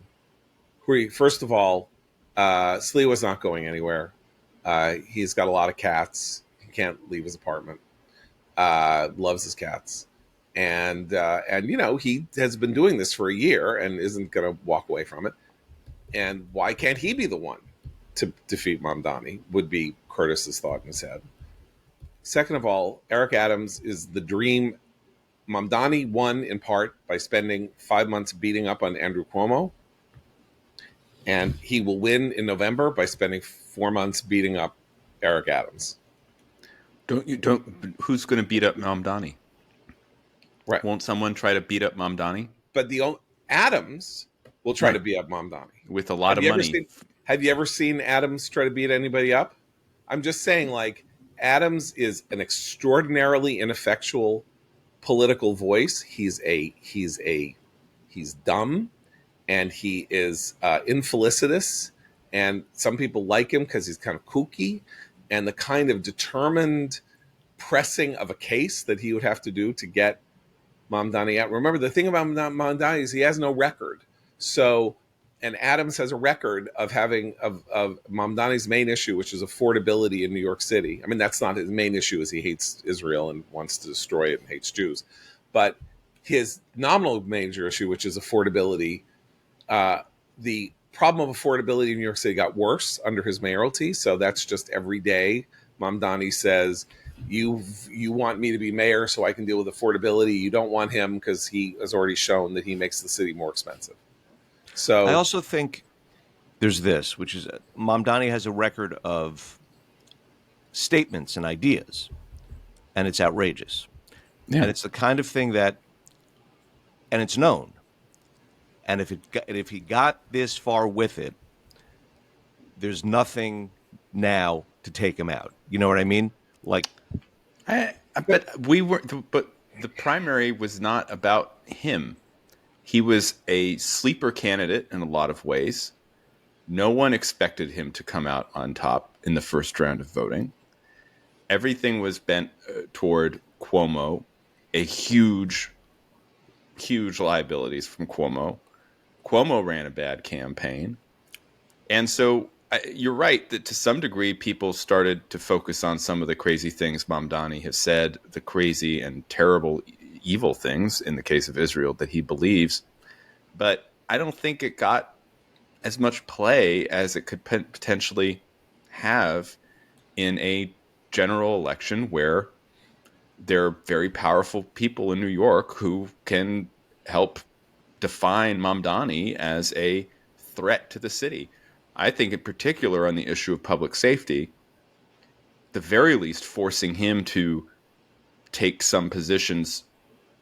First of all, Sliwa's not going anywhere. He's got a lot of cats. He can't leave his apartment. Loves his cats. And he has been doing this for a year and isn't going to walk away from it. And why can't he be the one to defeat Mamdani, would be Curtis's thought in his head. Second of all, Eric Adams is the dream. Mamdani won in part by spending 5 months beating up on Andrew Cuomo. And he will win in November by spending 4 months beating up Eric Adams. Who's going to beat up Mamdani? Right. Won't someone try to beat up Mamdani? But Adams will try to beat up Mamdani. With a lot of money. Have you ever seen Adams try to beat anybody up? I'm just saying, Adams is an extraordinarily ineffectual political voice. He's dumb, and he is infelicitous, And some people like him because he's kind of kooky, and the kind of determined pressing of a case that he would have to do to get Mamdani out. Remember, the thing about Mamdani is he has no record. So, and Adams has a record of having of Mamdani's main issue, which is affordability in New York City. I mean, that's not his main issue, is he hates Israel and wants to destroy it and hates Jews. But his nominal major issue, which is affordability, the problem of affordability in New York City got worse under his mayoralty. So that's just every day Mamdani says, you want me to be mayor so I can deal with affordability. You don't want him because he has already shown that he makes the city more expensive. So I also think there's this, which is Mamdani has a record of statements and ideas, and it's outrageous. Yeah. And it's the kind of thing that, and it's known. And if he got this far with it, there's nothing now to take him out. You know what I mean? Like, but the primary was not about him. He was a sleeper candidate in a lot of ways. No one expected him to come out on top in the first round of voting. Everything was bent toward Cuomo, a huge liabilities from Cuomo. Cuomo ran a bad campaign. And so you're right that to some degree people started to focus on some of the crazy things Mamdani has said, the crazy and terrible evil things in the case of Israel that he believes. But I don't think it got as much play as it could potentially have in a general election where there are very powerful people in New York who can help define Mamdani as a threat to the city. I think in particular on the issue of public safety, the very least forcing him to take some positions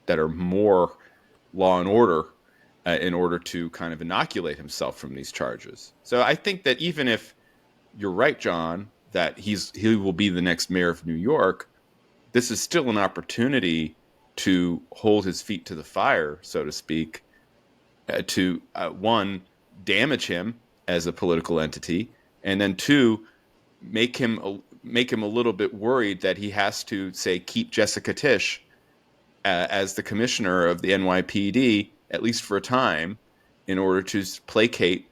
that are more law and order in order to kind of inoculate himself from these charges. So I think that even if you're right, John, that he will be the next mayor of New York, this is still an opportunity to hold his feet to the fire, so to speak, to one, damage him as a political entity, and then two, make him a little bit worried that he has to, say, keep Jessica Tisch as the commissioner of the NYPD, at least for a time, in order to placate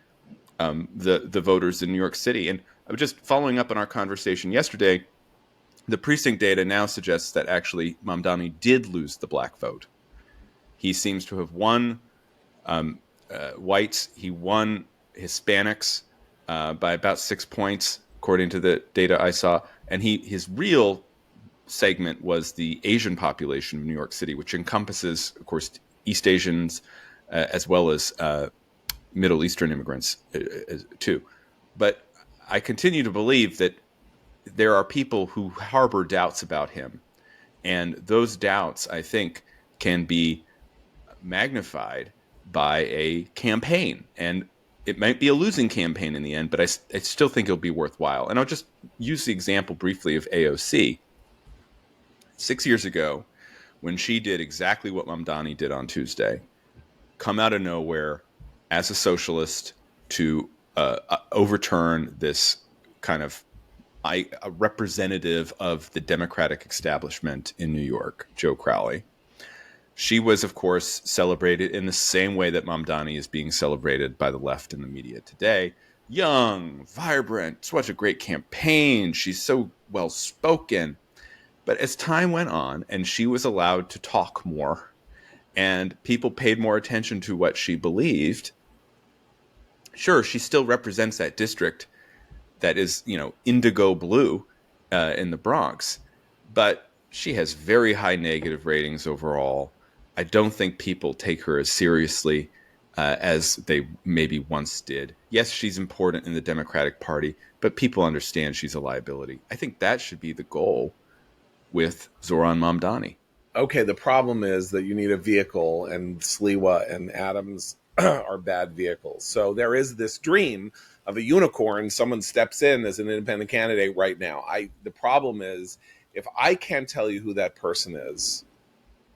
the voters in New York City. And I was just following up on our conversation yesterday. The precinct data now suggests that actually Mamdani did lose the black vote. He seems to have won whites. He won Hispanics by about 6 points, according to the data I saw. And his real segment was the Asian population of New York City, which encompasses, of course, East Asians as well as Middle Eastern immigrants too. But I continue to believe that there are people who harbor doubts about him. And those doubts, I think, can be magnified by a campaign. And it might be a losing campaign in the end, but I still think it'll be worthwhile. And I'll just use the example briefly of AOC. 6 years ago, when she did exactly what Mamdani did on Tuesday, come out of nowhere as a socialist to overturn this kind of a representative of the Democratic establishment in New York, Joe Crowley. She was, of course, celebrated in the same way that Mamdani is being celebrated by the left and the media today. Young, vibrant, such a great campaign. She's so well-spoken. But as time went on and she was allowed to talk more and people paid more attention to what she believed, sure, she still represents that district that is, indigo blue in the Bronx. But she has very high negative ratings overall. I don't think people take her as seriously as they maybe once did. Yes, she's important in the Democratic Party, but people understand she's a liability. I think that should be the goal with Zohran Mamdani. Okay, the problem is that you need a vehicle, and Sliwa and Adams are bad vehicles. So there is this dream of a unicorn. Someone steps in as an independent candidate right now. The problem is, if I can't tell you who that person is,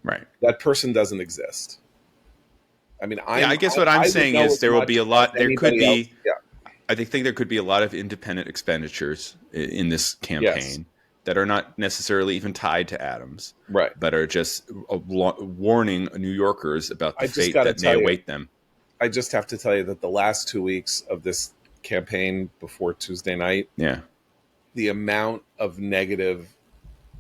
right, that person doesn't exist. I mean, I guess what I'm saying is there will be a lot. There could be. Yeah. I think there could be a lot of independent expenditures in this campaign Yes. that are not necessarily even tied to Adams, Right. but are just warning New Yorkers about the I just fate got to that may tell you, await them. I just have to tell you that the last 2 weeks of this campaign before Tuesday night, Yeah, the amount of negative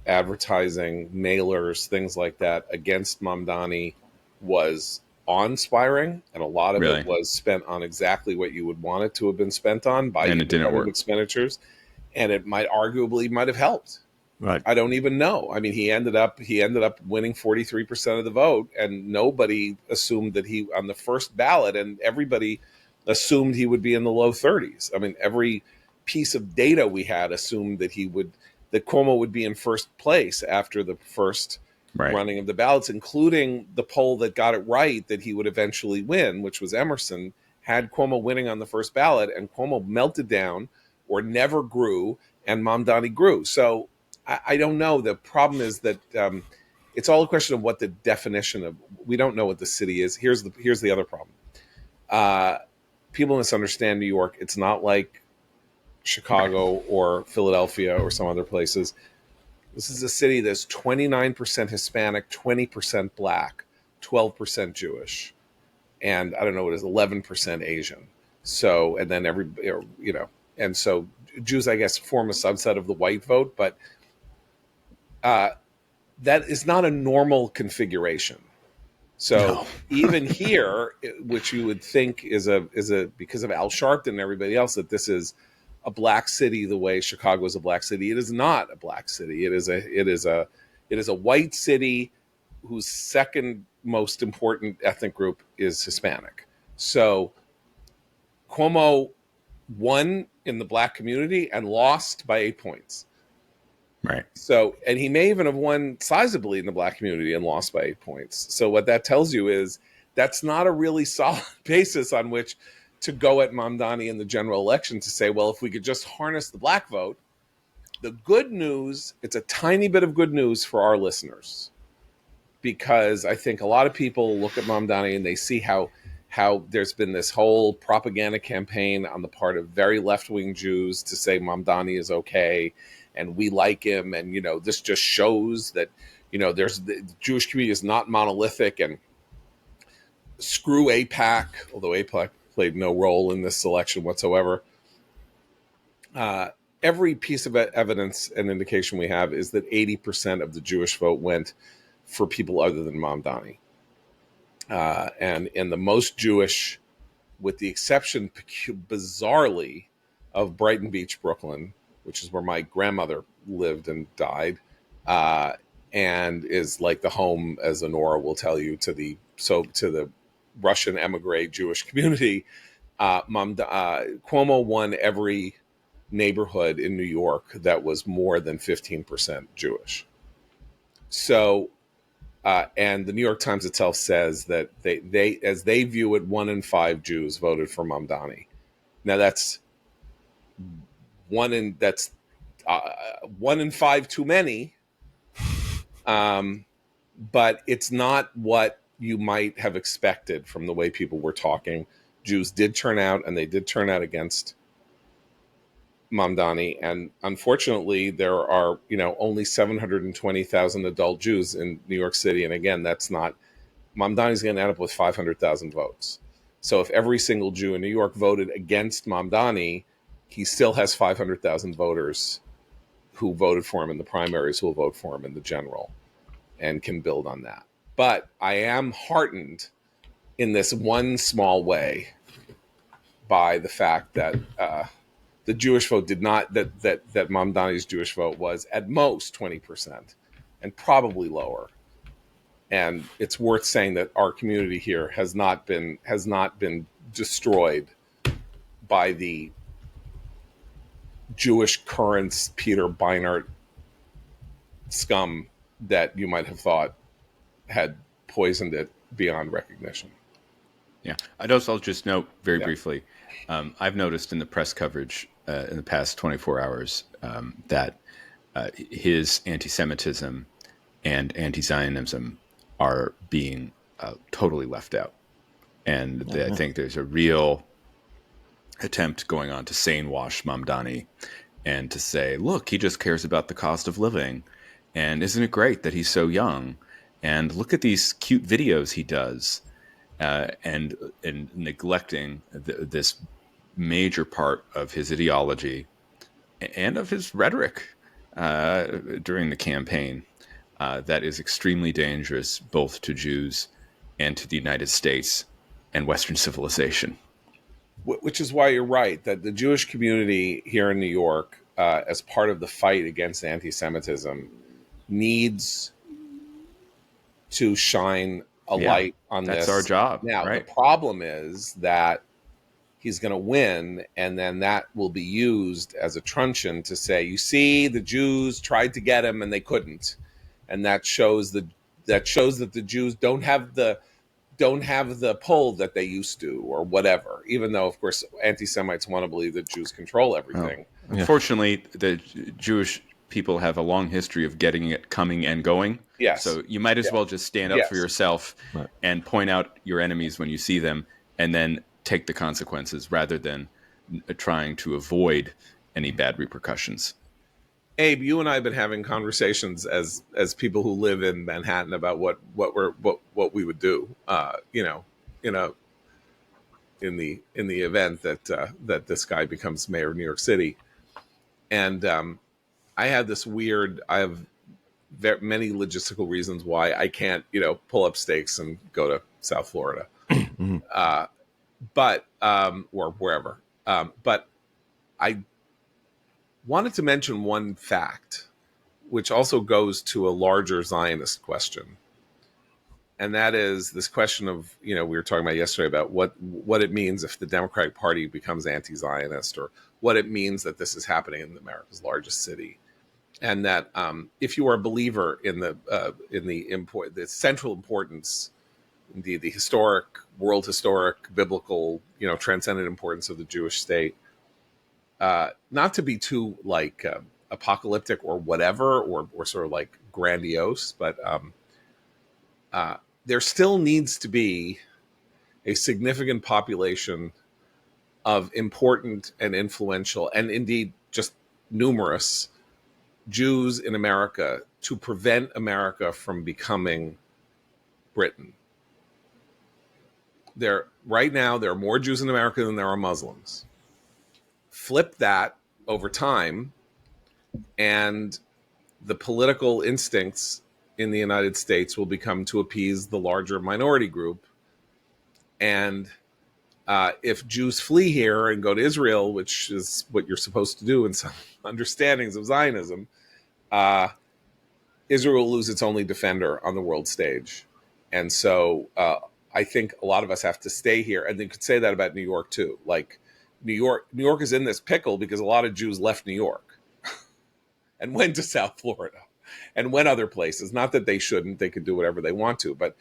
advertising, mailers, things like that against Mamdani was awe-inspiring, and a lot of really. it was spent on exactly what you would want it to have been spent on by And it didn't independent work. expenditures, and it might have helped. Right. I don't even know. I mean, he ended up winning 43% of the vote, and nobody assumed that he on the first ballot, and everybody assumed he would be in the low 30s. I mean, every piece of data we had assumed that Cuomo would be in first place after the first Right. running of the ballots, including the poll that got it right that he would eventually win, which was Emerson, had Cuomo winning on the first ballot, and Cuomo melted down or never grew, and Mamdani grew. So I don't know. The problem is that it's all a question of what the definition of. We don't know what the city is. Here's the other problem. People misunderstand New York. It's not like Chicago or Philadelphia or some other places. This is a city that's 29% Hispanic, 20% Black, 12% Jewish, and I don't know what it is, 11% Asian. So, and then and so Jews, I guess, form a subset of the white vote, but that is not a normal configuration. So even here, which you would think is a because of Al Sharpton and everybody else, that this is a black city the way Chicago is a black city. It is not a black city. It is a white city whose second most important ethnic group is Hispanic. So Cuomo won in the black community and lost by 8 points. Right. So, and he may even have won sizably in the black community and lost by 8 points. So what that tells you is that's not a really solid basis on which to go at Mamdani in the general election to say, well, if we could just harness the black vote. The good news, it's a tiny bit of good news for our listeners, because I think a lot of people look at Mamdani and they see how there's been this whole propaganda campaign on the part of very left-wing Jews to say Mamdani is okay and we like him, and this just shows that there's the Jewish community is not monolithic, and screw AIPAC, although AIPAC played no role in this election whatsoever. Every piece of evidence and indication we have is that 80% of the Jewish vote went for people other than Mamdani. And in the most Jewish, with the exception, bizarrely, of Brighton Beach, Brooklyn, which is where my grandmother lived and died, and is like the home, as Honora will tell you, to the Russian emigre Jewish community. Cuomo won every neighborhood in New York that was more than 15% Jewish. So, and the New York Times itself says that they as they view it, 1 in 5 Jews voted for Mamdani. Now that's 1 in 5 too many, but it's not what you might have expected from the way people were talking. Jews did turn out, and they did turn out against Mamdani, and unfortunately, there are only 720,000 adult Jews in New York City, and again, that's not. Mamdani's going to end up with 500,000 votes. So if every single Jew in New York voted against Mamdani, he still has 500,000 voters who voted for him in the primaries, who will vote for him in the general, and can build on that. But I am heartened in this one small way by the fact that the Jewish vote did not, that Mamdani's Jewish vote was at most 20% and probably lower. And it's worth saying that our community here has not been destroyed by the Jewish currents, Peter Beinart scum that you might have thought had poisoned it beyond recognition. Yeah. I'll just note very briefly, I've noticed in the press coverage in the past 24 hours that his anti-Semitism and anti-Zionism are being totally left out. And I think there's a real attempt going on to sane wash Mamdani and to say, look, he just cares about the cost of living. And isn't it great that he's so young? And look at these cute videos he does, and neglecting this major part of his ideology and of his rhetoric during the campaign that is extremely dangerous both to Jews and to the United States and Western civilization. Which is why you're right that the Jewish community here in New York, as part of the fight against anti-Semitism, needs to shine a light on this. That's our job. Now, right? The problem is that he's going to win, and then that will be used as a truncheon to say, you see, the Jews tried to get him and they couldn't. And that shows that the Jews don't have the pull that they used to, or whatever, even though, of course, anti-Semites want to believe that Jews control everything. Unfortunately, the Jewish people have a long history of getting it coming and going. Yes. So you might as well just stand up for yourself and point out your enemies when you see them, and then take the consequences rather than trying to avoid any bad repercussions. Abe, you and I have been having conversations as people who live in Manhattan about what we would do, in the event that this guy becomes mayor of New York City, and I have many logistical reasons why I can't pull up stakes and go to South Florida, but or wherever, but I wanted to mention one fact, which also goes to a larger Zionist question. And that is this question of, we were talking about yesterday about what it means if the Democratic Party becomes anti-Zionist, or what it means that this is happening in America's largest city. And that if you are a believer in the central importance, indeed the world historic, biblical, transcendent importance of the Jewish state, not to be too apocalyptic or whatever, or sort of like grandiose, but there still needs to be a significant population of important and influential, and indeed just numerous, Jews in America to prevent America from becoming Britain. Right now, there are more Jews in America than there are Muslims. Flip that over time, and the political instincts in the United States will become to appease the larger minority group. And if Jews flee here and go to Israel, which is what you're supposed to do in some understandings of Zionism, Israel will lose its only defender on the world stage. And so I think a lot of us have to stay here. And you could say that about New York too. Like New York is in this pickle because a lot of Jews left New York and went to South Florida and went other places. Not that they shouldn't; they could do whatever they want to. But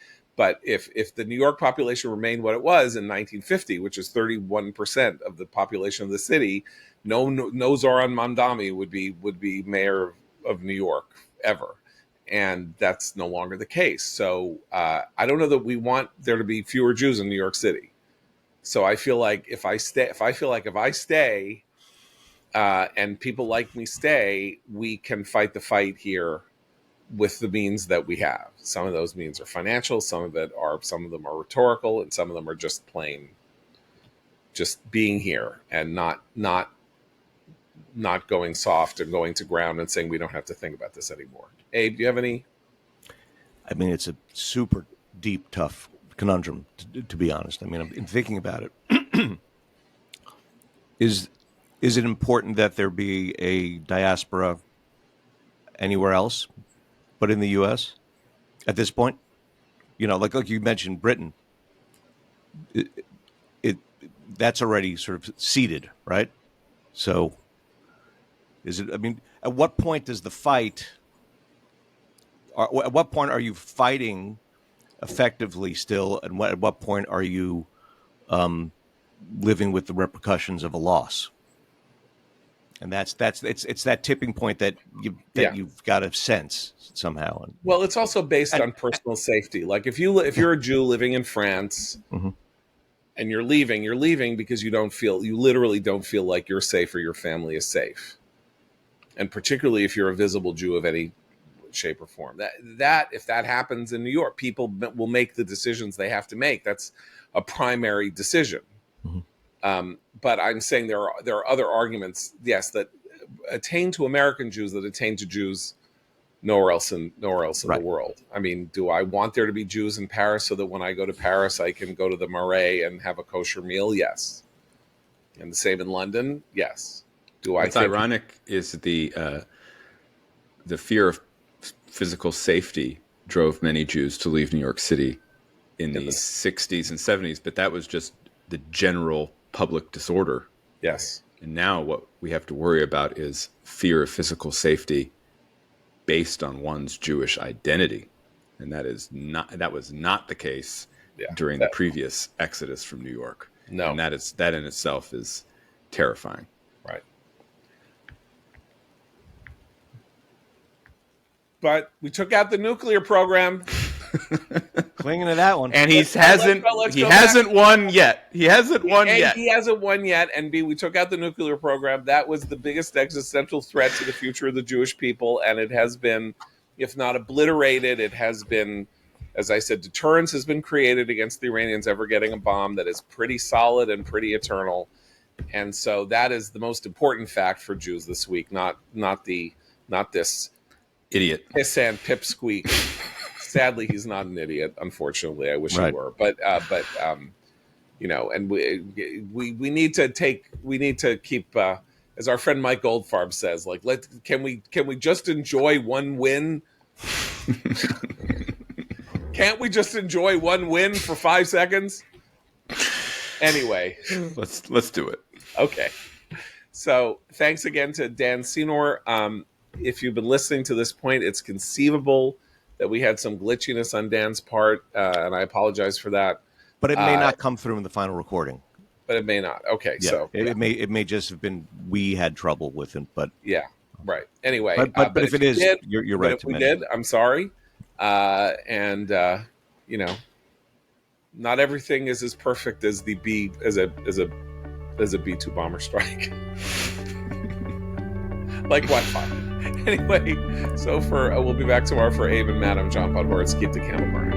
if the New York population remained what it was in 1950, which is 31% of the population of the city, no Zoran Mamdani would be mayor of New York ever. And that's no longer the case. So I don't know that we want there to be fewer Jews in New York City. So I feel like if I stay, and people like me stay, we can fight the fight here with the means that we have. Some of those means are financial, some of them are rhetorical, and some of them are just plain, just being here and not going soft and going to ground and saying we don't have to think about this anymore. Abe, do you have any? I mean, it's a super deep, tough conundrum, to be honest. I mean, I'm thinking about it. Is it important that there be a diaspora anywhere else but in the U.S. at this point? Like you mentioned, Britain. That's already sort of seeded, right? So, is it? I mean, at what point does the fight? At what point are you fighting effectively still, and at what point are you living with the repercussions of a loss? And it's that tipping point that you've got to sense somehow. Well, it's also based on personal safety. Like if you're a Jew living in France, and you're leaving because you literally don't feel like you're safe or your family is safe. And particularly if you're a visible Jew of any shape or form. That if that happens in New York, people will make the decisions they have to make. That's a primary decision. But I'm saying there are other arguments, yes, that attain to American Jews that attain to Jews nowhere else in the world. I mean, do I want there to be Jews in Paris so that when I go to Paris, I can go to the Marais and have a kosher meal? Yes. And the same in London? Yes. What's ironic is the fear of physical safety drove many Jews to leave New York City in the 60s and 70s, but that was just the general public disorder. Yes. And now what we have to worry about is fear of physical safety based on one's Jewish identity. And that was not the case during the previous exodus from New York. No. And that in itself is terrifying. Right. But we took out the nuclear program. Clinging to that one. And he hasn't won yet. He hasn't won yet. And B, we took out the nuclear program. That was the biggest existential threat to the future of the Jewish people. And it has been, if not obliterated, it has been, as I said, deterrence has been created against the Iranians ever getting a bomb that is pretty solid and pretty eternal. And so that is the most important fact for Jews this week, not this idiot piss and pipsqueak. Sadly, he's not an idiot. Unfortunately, I wish he were. But you know, and we need to keep, as our friend Mike Goldfarb says, like, can we just enjoy one win? Can't we just enjoy one win for 5 seconds? Anyway, let's do it. Okay. So thanks again to Dan Senor. If you've been listening to this point, it's conceivable that we had some glitchiness on Dan's part, and I apologize for that. But it may not come through in the final recording. But it may not. Okay, yeah, so it may just have been we had trouble with it, but yeah, right. Anyway, but if it is, you're right. If we did, I'm sorry, and you know, not everything is as perfect as the B as a B-2 bomber strike. Like Wi-Fi. Anyway, so we'll be back tomorrow for Abe and Matt. I'm John Podhoretz. Keep the candle burning.